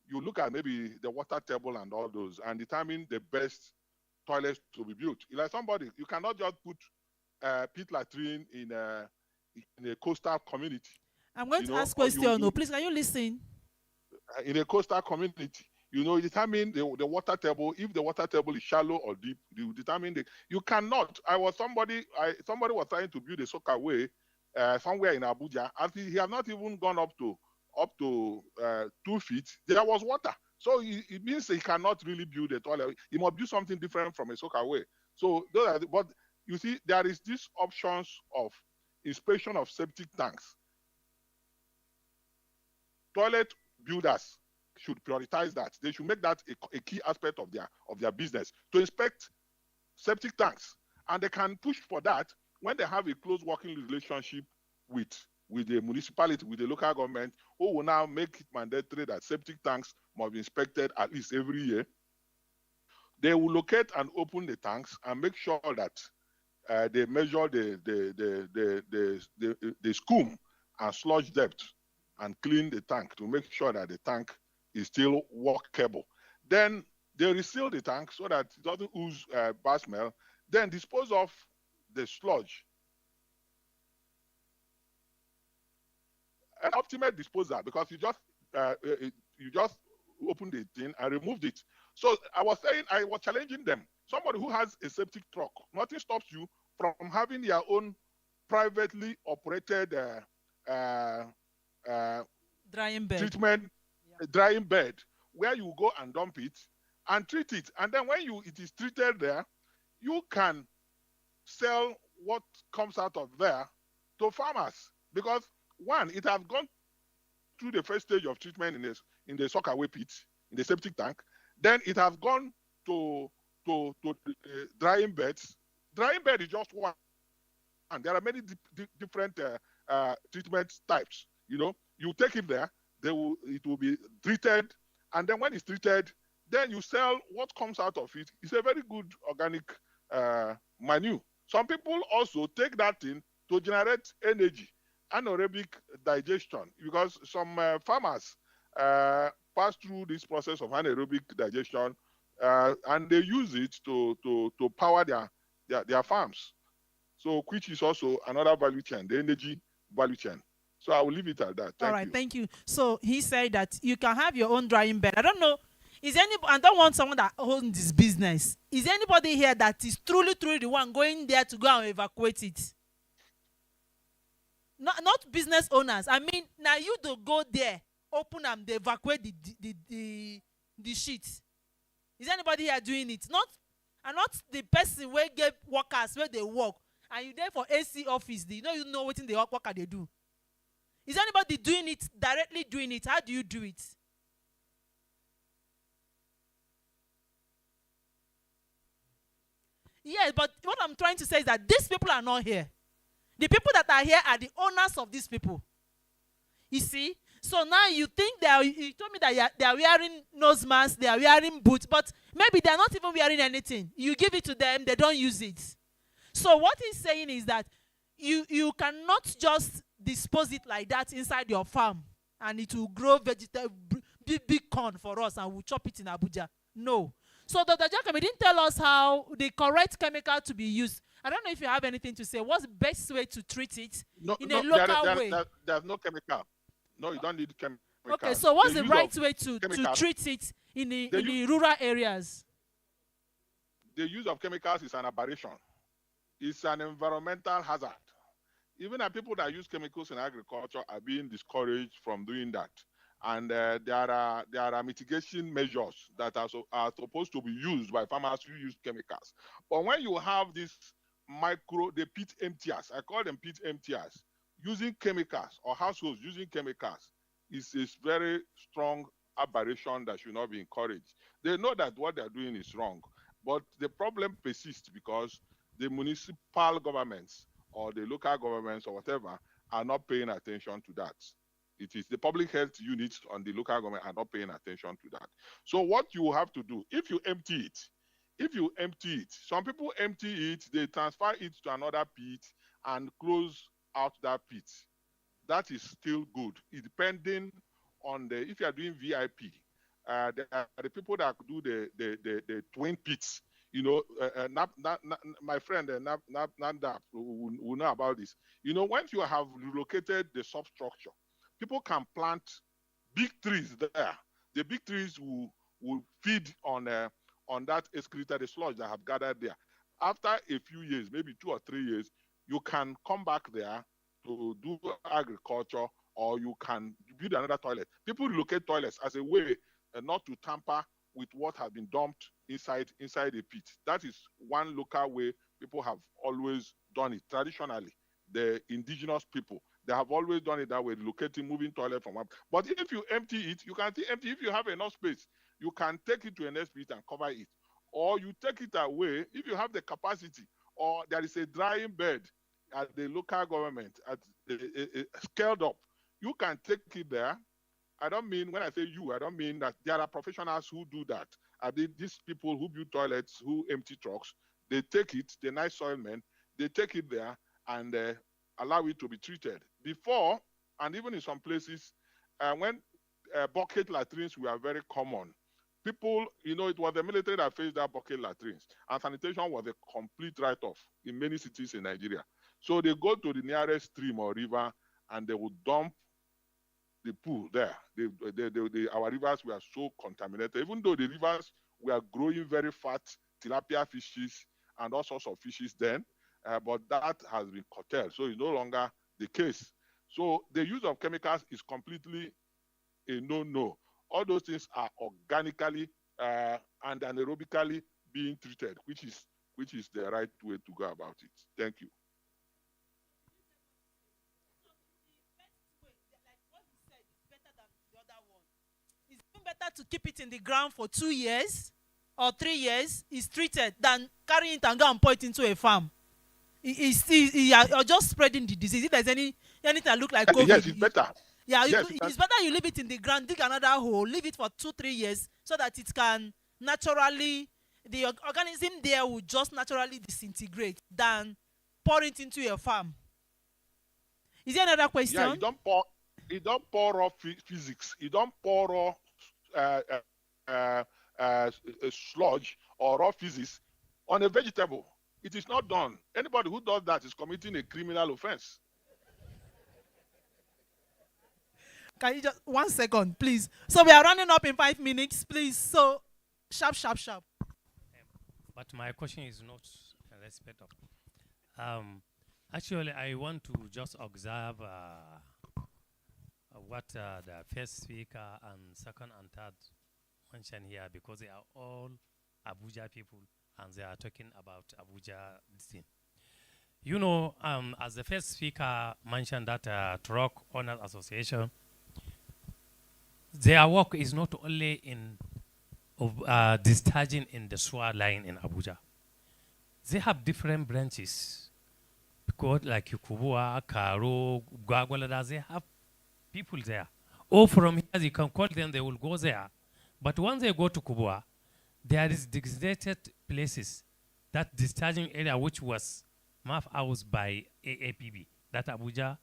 You look at maybe the water table and all those and determine the best toilets to be built. Like somebody, you cannot just put pit latrine in a coastal community. I'm going to ask question. Please, can you listen? In a coastal community, you determine the water table. If the water table is shallow or deep, you determine you cannot. Somebody was trying to build a soccer way somewhere in Abuja, and he had not even gone up to 2 feet. There was water, so it means he cannot really build a toilet. He must do something different from a soccer way. So but you see, there is this options of inspection of septic tanks. Toilet builders should prioritize that. They should make that a key aspect of their business, to inspect septic tanks, and they can push for that when they have a close working relationship with the municipality, with the local government, who will now make it mandatory that septic tanks must be inspected at least every year. They will locate and open the tanks and make sure that they measure the scume and sludge depth and clean the tank to make sure that the tank is still workable. Then they reseal the tank so that it doesn't ooze bad smell. Then dispose of the sludge. An optimal disposal, because you just open the thing and removed it. So I was saying, I was challenging them. Somebody who has a septic truck, nothing stops you from having your own privately operated Drying bed. treatment, drying bed, where you go and dump it and treat it. And then when it is treated there, you can sell what comes out of there to farmers, because one, it has gone through the first stage of treatment in the sockaway pit, in the septic tank. Then it has gone to drying beds. Drying bed is just one, and there are many different treatment types. You take it there, it will be treated, and then when it's treated, then you sell what comes out of it. It's a very good organic manure. Some people also take that in to generate energy, anaerobic digestion, because some farmers pass through this process of anaerobic digestion, and they use it to power their farms. So, which is also another value chain, the energy value chain. So I will leave it at that. All right, thank you. So he said that you can have your own drying bed. I don't know. I don't want someone that owns this business. Is anybody here that is truly the one going there to go and evacuate it? Not business owners. I mean, now you to go there, open and they evacuate the sheet. Is anybody here doing it? Not the person where get workers where they work and you there for AC office. You know what in the worker they do. Is anybody doing it, directly doing it? How do you do it? Yes, but what I'm trying to say is that these people are not here. The people that are here are the owners of these people. You see? So now you think you told me that they are wearing nose masks, they are wearing boots, but maybe they are not even wearing anything. You give it to them, they don't use it. So what he's saying is that you cannot just dispose it like that inside your farm and it will grow big corn for us and we'll chop it in Abuja. No. So Dr. Jacob didn't tell us how the correct chemical to be used. I don't know if you have anything to say. What's the best way to treat it in a local way? There's no chemical. No, you don't need chemical. Okay, so what's the right way to treat it in the rural areas? The use of chemicals is an aberration. It's an environmental hazard. Even the people that use chemicals in agriculture are being discouraged from doing that. And there are mitigation measures that are supposed to be used by farmers who use chemicals. But when you have this the pit emptiers, I call them pit emptiers, using chemicals, or households using chemicals, is very strong aberration that should not be encouraged. They know that what they're doing is wrong, but the problem persists because the municipal governments or the local governments or whatever are not paying attention to that. It is the public health units on the local government are not paying attention to that. So what you have to do, if you empty it, some people empty it, they transfer it to another pit and close out that pit. That is still good. It depending on if you are doing VIP, the people that do the twin pits. My friend Nandap will know about this. Once you have relocated the substructure, people can plant big trees there. The big trees will feed on that excreta, the sludge that have gathered there. After a few years, maybe 2 or 3 years, you can come back there to do agriculture, or you can build another toilet. People relocate toilets as a way not to tamper with what has been dumped inside a pit. That is one local way people have always done it. Traditionally, the indigenous people, they have always done it that way, relocating, moving toilet from one. But if you empty it, you can still empty. If you have enough space, you can take it to a next pit and cover it. Or you take it away if you have the capacity, or there is a drying bed at the local government, scaled up. You can take it there. I don't mean, when I say you, I don't mean that there are professionals who do that. These people who build toilets, who empty trucks, they take it, the nice soil men, they take it there and allow it to be treated. Before, and even in some places, when bucket latrines were very common, people, it was the military that faced that bucket latrines, and sanitation was a complete write-off in many cities in Nigeria. So they go to the nearest stream or river and they would dump the pool there. Our rivers were so contaminated. Even though the rivers We are growing very fat tilapia fishes and all sorts of fishes then, but that has been curtailed. So it's no longer the case. So the use of chemicals is completely a no-no. All those things are organically and anaerobically being treated, which is the right way to go about it. Thank you. It's even better to keep it in the ground for 2 years or 3 years is treated than carrying it and go and pour it into a farm. You're just spreading the disease. If there's anything that look like COVID, yes, it's better. Yeah, yes, it's better you leave it in the ground, dig another hole, leave it for 2-3 years so that it can naturally, the organism there will just naturally disintegrate than pour it into a farm. Is there another question? Yeah, you don't pour raw physics. You don't pour raw sludge or raw physics on a vegetable. It is not done. Anybody who does that is committing a criminal offense. Can you just 1 second, please? So we are running up in 5 minutes, please. So sharp. But my question is not in respect of. Actually, I want to just observe what the first speaker and second and third mentioned here, because they are all Abuja people and they are talking about Abuja thing. You know, as the first speaker mentioned that Truck Owners Association, their work is not only in discharging in the sewer line in Abuja. They have different branches. Because like Kubwa, Karo, Gwagwalada, they have people there. Or from here, you can call them, they will go there. But once they go to Kubwa, there is designated places, that discharging area which was mapped out by AAPB, that Abuja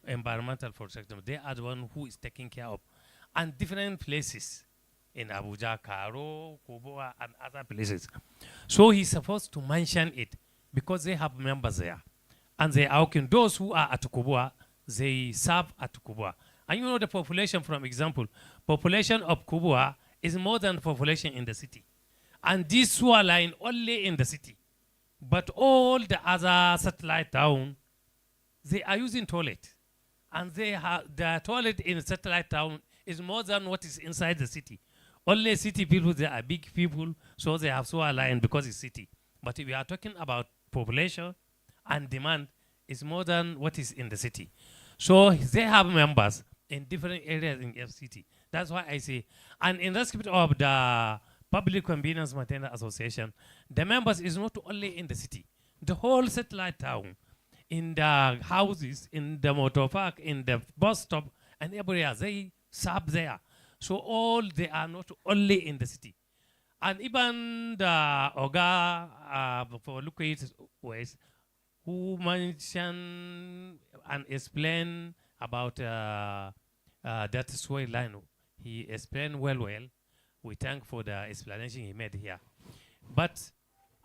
Environmental Protection. They are the one who is taking care of. And different places in Abuja, Karo, Kubwa, and other places. So he's supposed to mention it because they have members there. And they are working. Those who are at Kubwa, they serve at Kubwa. And you know the population, for example, population of Kubwa is more than the population in the city. And this sewer line only in the city. But all the other satellite town, they are using toilet. And they have the toilet in satellite town is more than what is inside the city. Only city people, they are big people, so they have sewer line because it's city. But if we are talking about population and demand, it's more than what is in the city. So they have members in different areas in FCT. That's why I say, and in respect of the Public Convenience Maintenance Association, the members is not only in the city, the whole satellite town, in the houses, in the motor park, in the bus stop, and everywhere, they serve there. So all they are not only in the city. And even the Oga for liquid waste, who mentioned and explained about that soil line, he explained well. We thank for the explanation he made here. But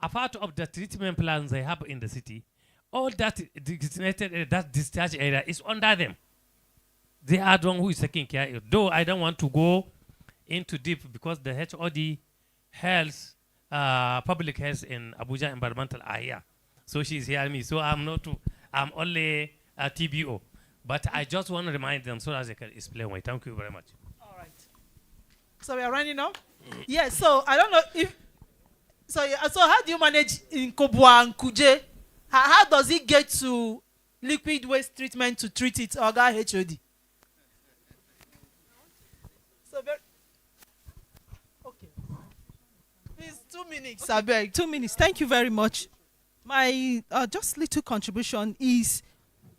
apart of the treatment plans they have in the city, all that designated that discharge area is under them. They are the one who is taking care of it. Though I don't want to go into deep because the HOD health, public health in Abuja environmental are here. So she's hearing me. So I'm only a TBO. But I just want to remind them so that they can explain why. Thank you very much. All right. So we are running up? Yes, so I don't know if, so how do you manage in Kobwa and Kuje? How does it get to liquid waste treatment to treat it, Oga HOD? So okay. Please, 2 minutes, I beg. 2 minutes. Thank you very much. My just little contribution is,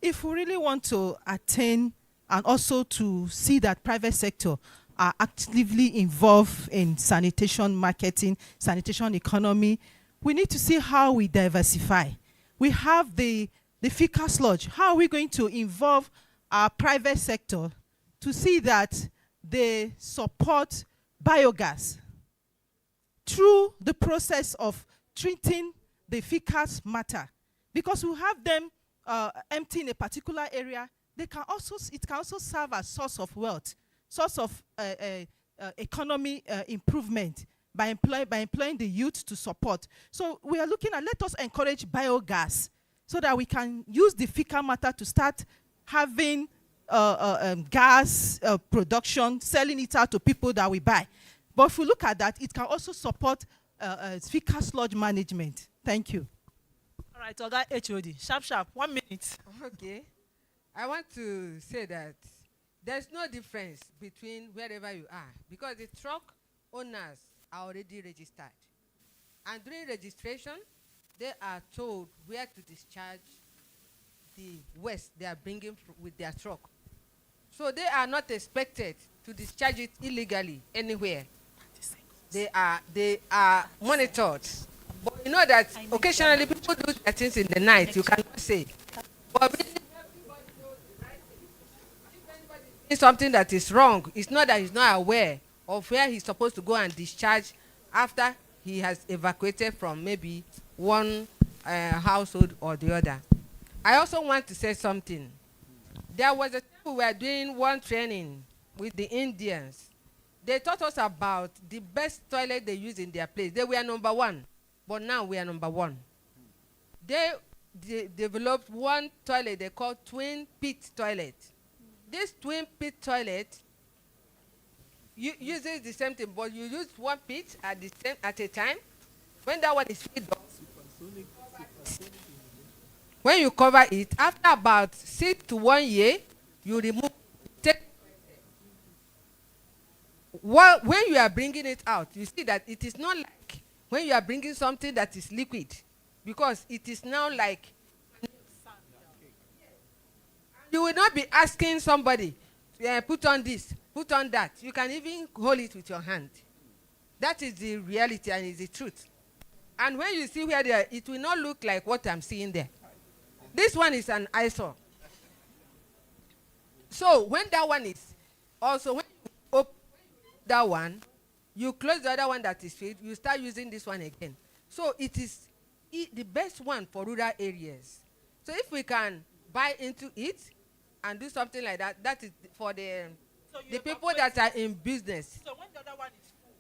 if we really want to attain and also to see that private sector are actively involved in sanitation marketing, sanitation economy, we need to see how we diversify. We have the fecal sludge. How are we going to involve our private sector to see that they support biogas through the process of treating the fecal matter? Because we have them empty in a particular area, it can also serve as source of wealth, source of economy improvement by employing the youth to support. So we are looking at, let us encourage biogas so that we can use the fecal matter to start having gas production, selling it out to people that we buy. But if we look at that, it can also support fecal sludge management. Thank you. All right, Oga HOD, sharp, 1 minute. Okay. I want to say that there's no difference between wherever you are, because the truck owners are already registered. And during registration, they are told where to discharge the waste they are bringing with their truck. So they are not expected to discharge it illegally anywhere. They are monitored. But you know that occasionally people do their things in the night, you cannot say. But really, everybody knows the right thing. If anybody is doing something that is wrong, it's not that he's not aware of where he's supposed to go and discharge after he has evacuated from maybe one household or the other. I also want to say something. There was a time we were doing one training with the Indians. They taught us about the best toilet they use in their place. They were number one, but now we are number one. They developed one toilet they call twin pit toilet. This twin pit toilet uses the same thing, but you use one pit at a time. When that one is filled up, when you cover it, after about 6 to 1 year, you remove. When you are bringing it out, you see that it is not like when you are bringing something that is liquid, because it is now like you will not be asking somebody, put on this, put on that. You can even hold it with your hand. That is the reality and is the truth. And when you see where they are, it will not look like what I'm seeing there. This one is an eyesore. So when that one is also, when you open that one, you close the other one that is filled, you start using this one again. So it is the best one for rural areas. So if we can buy into it and do something like that, that is for the people that are in business. So when the other one is full,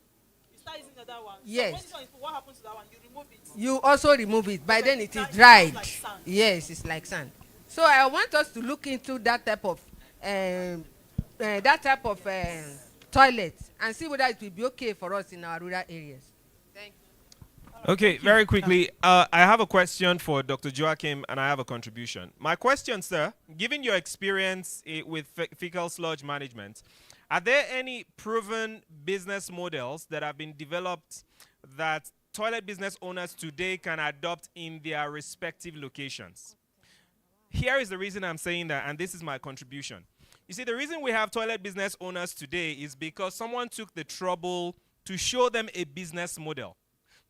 you start using the other one. Yes. So when this one is full, what happens to that one? You remove it. You also remove it. By Okay, then it is it's dried. like sand. Yes, it's like sand. So I want us to look into that type of toilet and see whether it will be okay for us in our rural areas. Thank you. Okay, very quickly, I have a question for Dr. Joachim, and I have a contribution. My question, sir, given your experience with fecal sludge management, are there any proven business models that have been developed that toilet business owners today can adopt in their respective locations? Here is the reason I'm saying that, and this is my contribution. You see, the reason we have toilet business owners today is because someone took the trouble to show them a business model,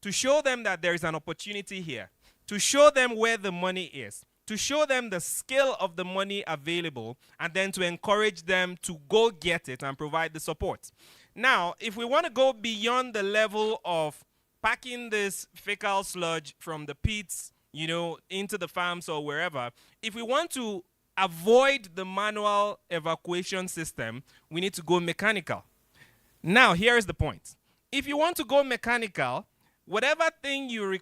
to show them that there is an opportunity here, to show them where the money is, to show them the scale of the money available, and then to encourage them to go get it and provide the support. Now, if we want to go beyond the level of packing this fecal sludge from the pits, into the farms or wherever, if we want to avoid the manual evacuation system, we need to go mechanical. Now, here is the point. If you want to go mechanical, whatever thing you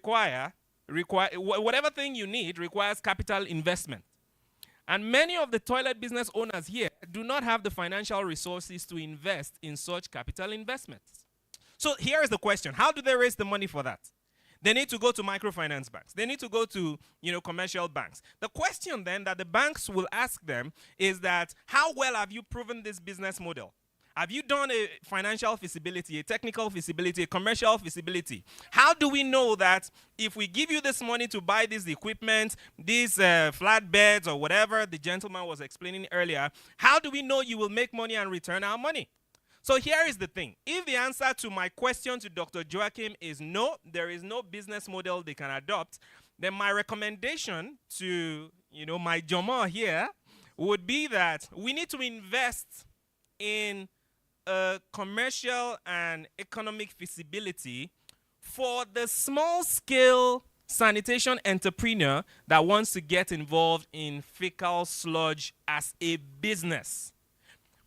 whatever thing you need requires capital investment. And many of the toilet business owners here do not have the financial resources to invest in such capital investments. So here is the question. How do they raise the money for that? They need to go to microfinance banks. They need to go to, commercial banks. The question then that the banks will ask them is that, how well have you proven this business model? Have you done a financial feasibility, a technical feasibility, a commercial feasibility? How do we know that if we give you this money to buy this equipment, these flatbeds or whatever the gentleman was explaining earlier, how do we know you will make money and return our money? So here is the thing. If the answer to my question to Dr. Joachim is no, there is no business model they can adopt, then my recommendation to, my Jomo here would be that we need to invest in a commercial and economic feasibility for the small-scale sanitation entrepreneur that wants to get involved in fecal sludge as a business.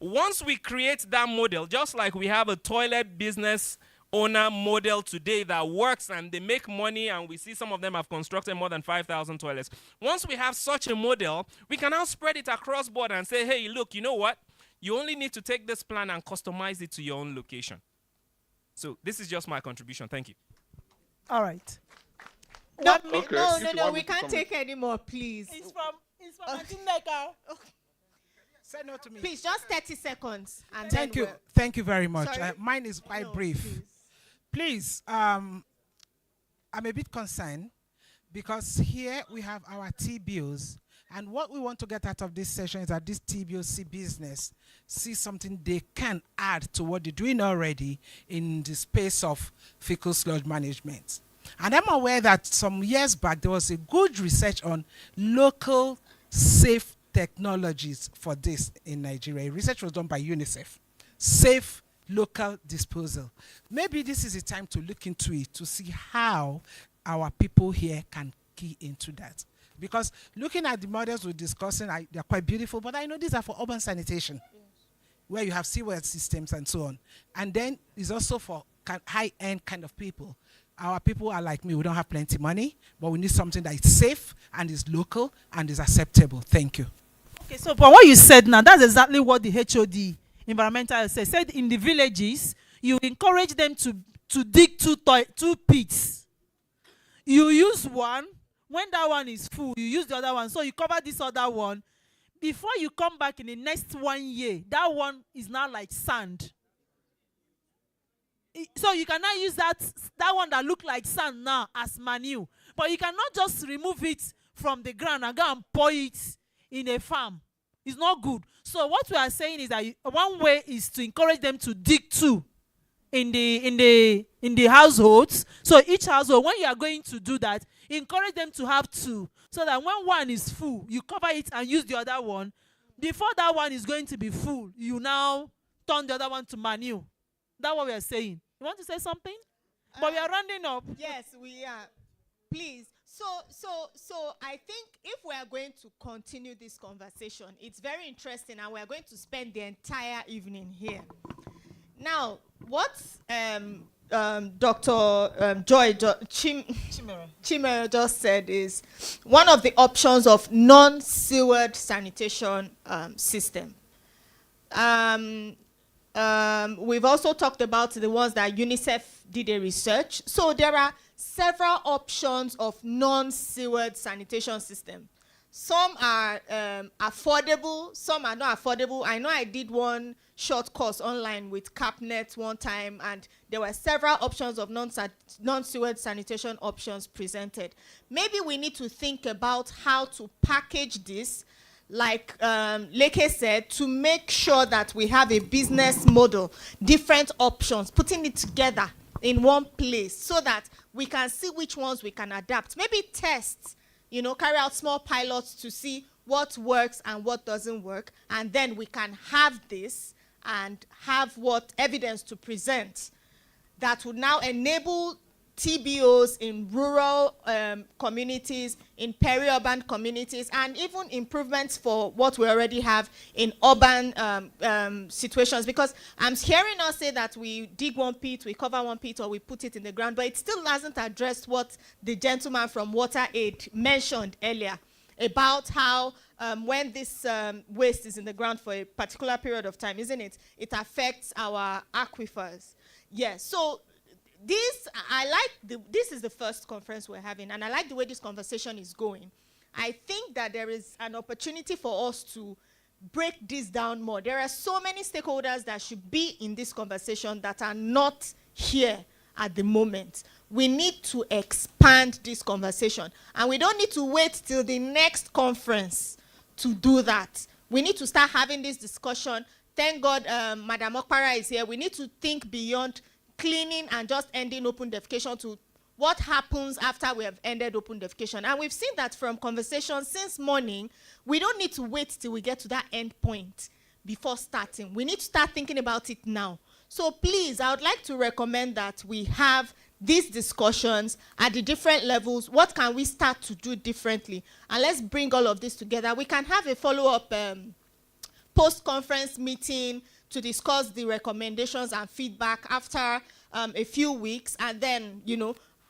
Once we create that model, just like we have a toilet business owner model today that works and they make money, and we see some of them have constructed more than 5,000 toilets. Once we have such a model, we can now spread it across board and say, hey, look, you know what? You only need to take this plan and customize it to your own location. So this is just my contribution. Thank you. All right. Okay. No, we can't take any more, please. It's from Atineka. Say no to me. Please, just 30 seconds. And Thank then you. Thank you very much. Sorry? Mine is quite No, brief. Please, I'm a bit concerned because here we have our TBOs, and what we want to get out of this session is that this TBO see business, see something they can add to what they're doing already in the space of fecal sludge management. And I'm aware that some years back there was a good research on local safe technologies for this in Nigeria. Research was done by UNICEF. Safe local disposal. Maybe this is the time to look into it to see how our people here can key into that. Because looking at the models we're discussing, they're quite beautiful, but I know these are for urban sanitation, where you have sewerage systems and so on. And then it's also for high-end kind of people. Our people are like me, we don't have plenty money, but we need something that is safe and is local and is acceptable. Thank you. Okay, so for what you said now, that's exactly what the HOD environmental said in the villages, you encourage them to dig two pits. You use one, when that one is full, you use the other one, so you cover this other one. Before you come back in the next 1 year, that one is now like sand. So you cannot use that one that look like sand now as manure. But you cannot just remove it from the ground and go and pour it in a farm. It's not good. So what we are saying is that one way is to encourage them to dig two in the households. So each household, when you are going to do that, encourage them to have two, so that when one is full, you cover it and use the other one. Before that one is going to be full, you now turn the other one to manure. That's what we are saying. You want to say something? But we are rounding up. Yes, we are. Please. So I think if we are going to continue this conversation, it's very interesting, and we are going to spend the entire evening here. Now, what Dr. Joy Chimere just said is one of the options of non-sewered sanitation system. We've also talked about the ones that UNICEF did a research. So there are several options of non-sewered sanitation system. Some are affordable, some are not affordable. I know I did one short course online with CapNet one time, and there were several options of non-sewered sanitation options presented. Maybe we need to think about how to package this, like Leke said, to make sure that we have a business model, different options, putting it together in one place so that we can see which ones we can adapt. Maybe test, carry out small pilots to see what works and what doesn't work, and then we can have this and have what evidence to present that would now enable TBOs in rural communities, in peri-urban communities, and even improvements for what we already have in urban situations. Because I'm hearing us say that we dig one pit, we cover one pit, or we put it in the ground, but it still hasn't addressed what the gentleman from WaterAid mentioned earlier about how when this waste is in the ground for a particular period of time, isn't it? It affects our aquifers. Yes, so this is the first conference we're having, and I like the way this conversation is going. I think that there is an opportunity for us to break this down more. There are so many stakeholders that should be in this conversation that are not here at the moment. We need to expand this conversation, and we don't need to wait till the next conference to do that. We need to start having this discussion. Thank God Madam Okpara is here. We need to think beyond cleaning and just ending open defecation to what happens after we have ended open defecation. And we've seen that from conversations since morning. We don't need to wait till we get to that end point before starting. We need to start thinking about it now. So please, I would like to recommend that we have these discussions at the different levels. What can we start to do differently? And let's bring all of this together. We can have a follow-up post-conference meeting to discuss the recommendations and feedback after a few weeks, and then,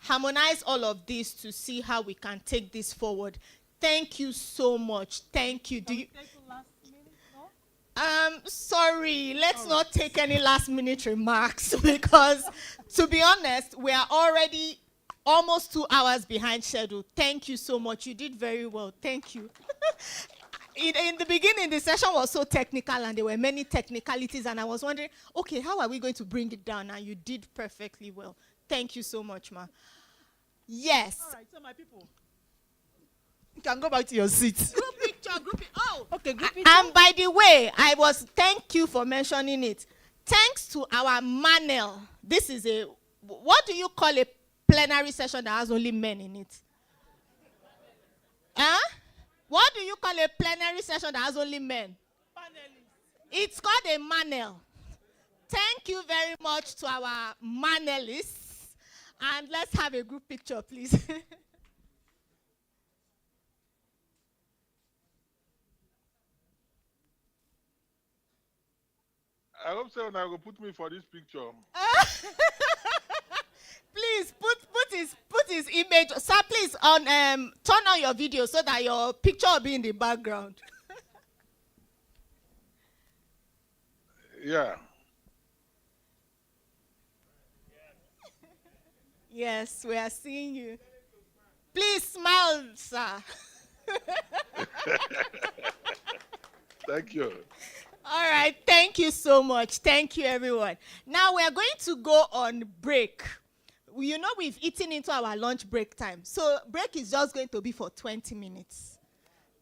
harmonize all of this to see how we can take this forward. Thank you so much. Thank you. Sorry, let's not take any last-minute remarks because, to be honest, we are already almost 2 hours behind schedule. Thank you so much. You did very well. Thank you. In the beginning, the session was so technical and there were many technicalities, and I was wondering, okay, how are we going to bring it down? And you did perfectly well. Thank you so much, ma. Yes. All right, so my people, you can go back to your seats. Group picture. Oh, okay, group picture. And by the way, thank you for mentioning it. Thanks to our Manel, this is what do you call a plenary session that has only men in it? Huh? What do you call a plenary session that has only men? Panelists. It's called a Manel. Thank you very much to our Manelists. And let's have a group picture, please. I hope so now will put me for this picture. Please put his image. Sir, please turn on your video so that your picture will be in the background. Yeah. Yes, we are seeing you. Please smile, sir. Thank you. All right, thank you so much. Thank you, everyone. Now we are going to go on break. We've eaten into our lunch break time. So break is just going to be for 20 minutes.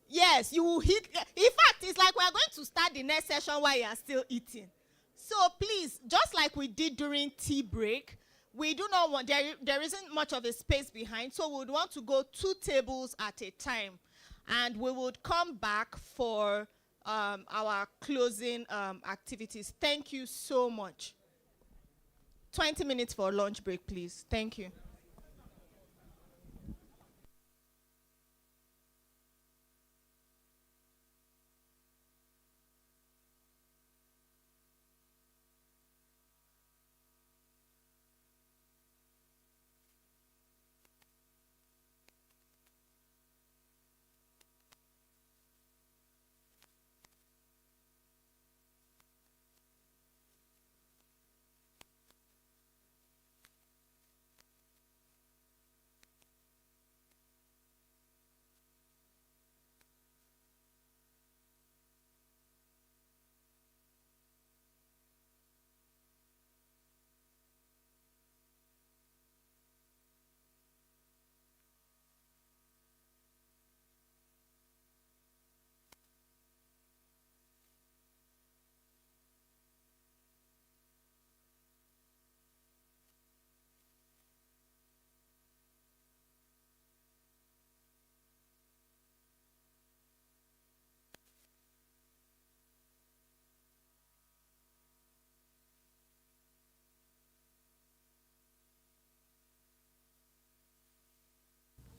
Yes, you will hit. In fact, it's like we are going to start the next session while you are still eating. So please, just like we did during tea break, we do not want, there isn't much of a space behind, so we would want to go 2 tables at a time. And we would come back for our closing activities. Thank you so much. 20 minutes for lunch break, please. Thank you.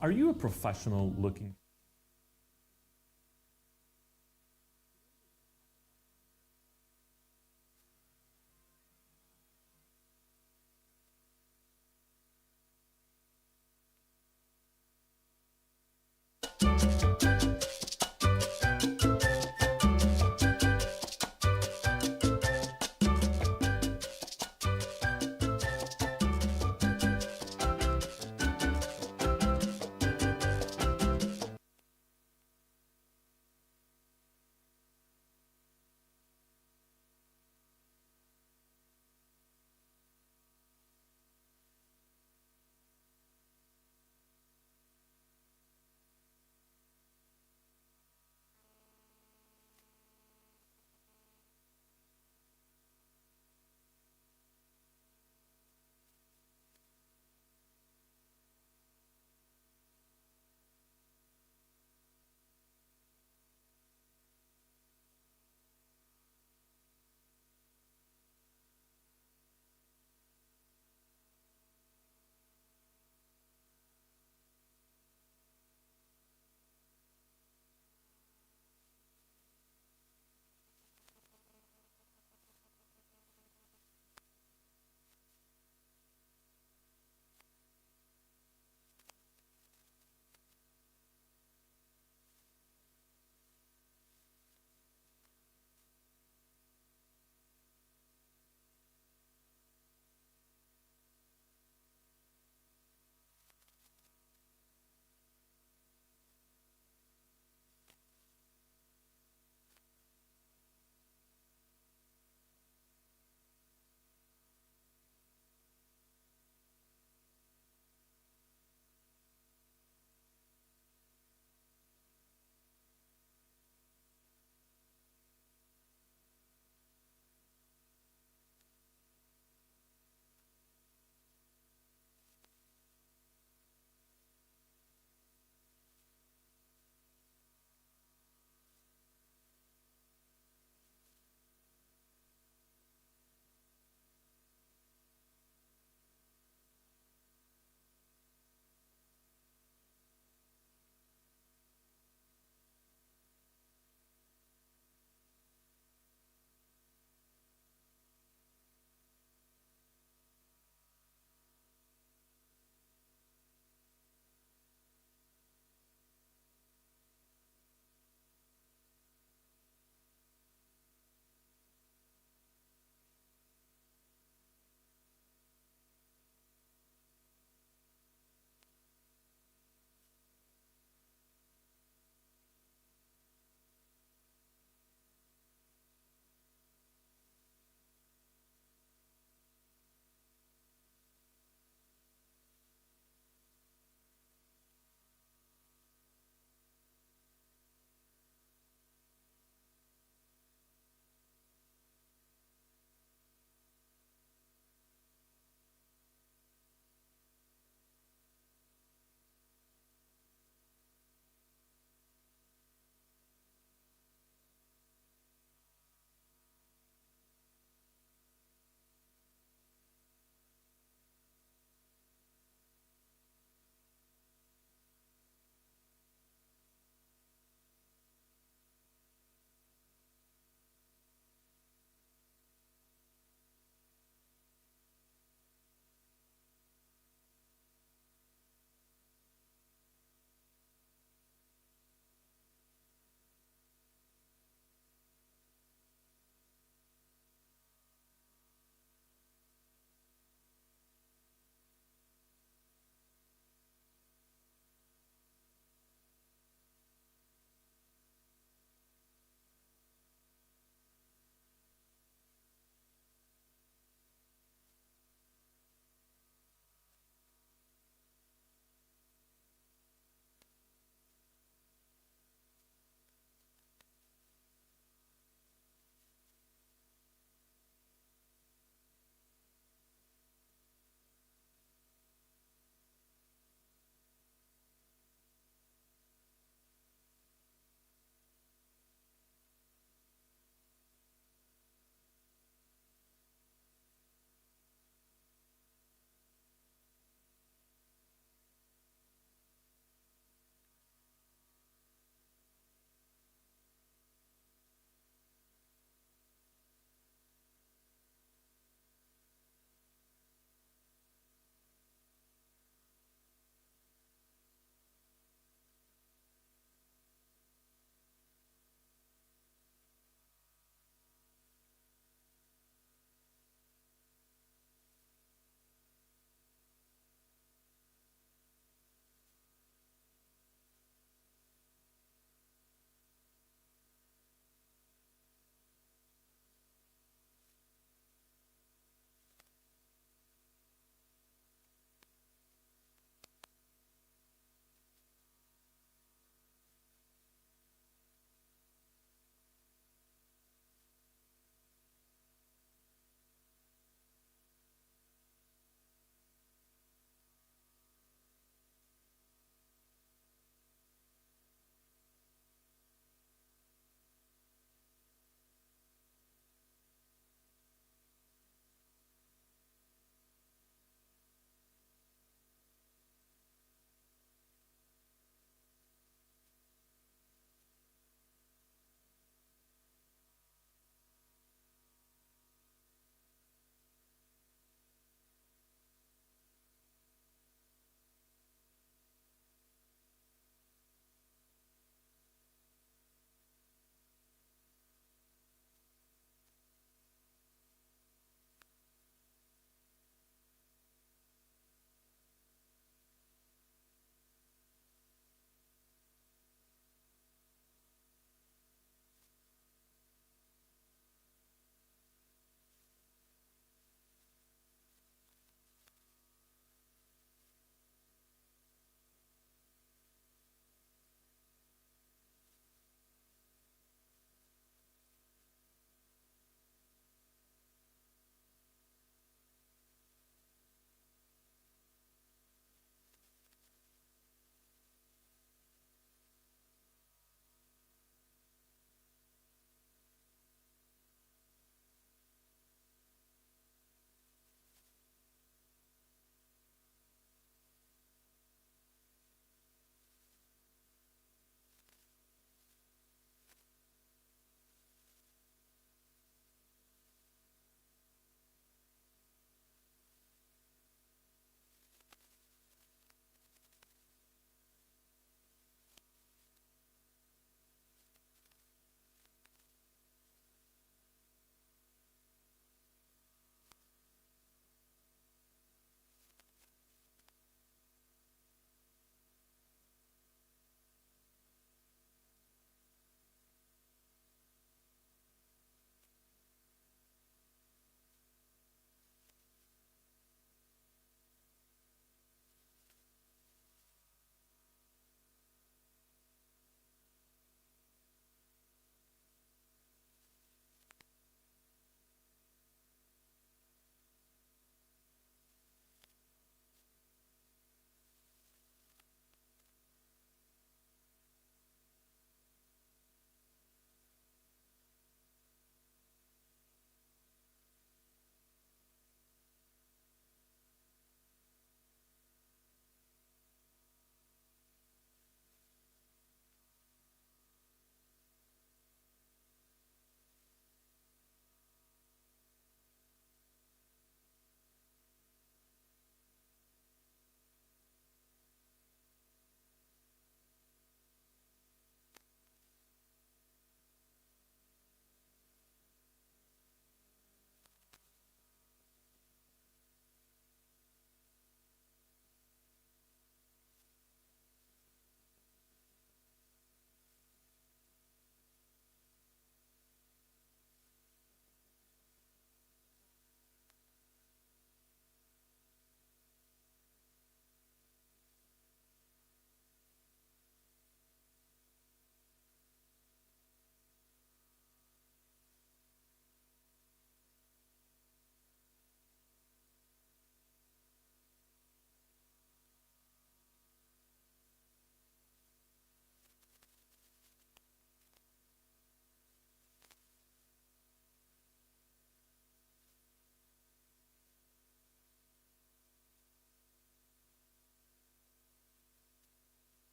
Are you a professional looking?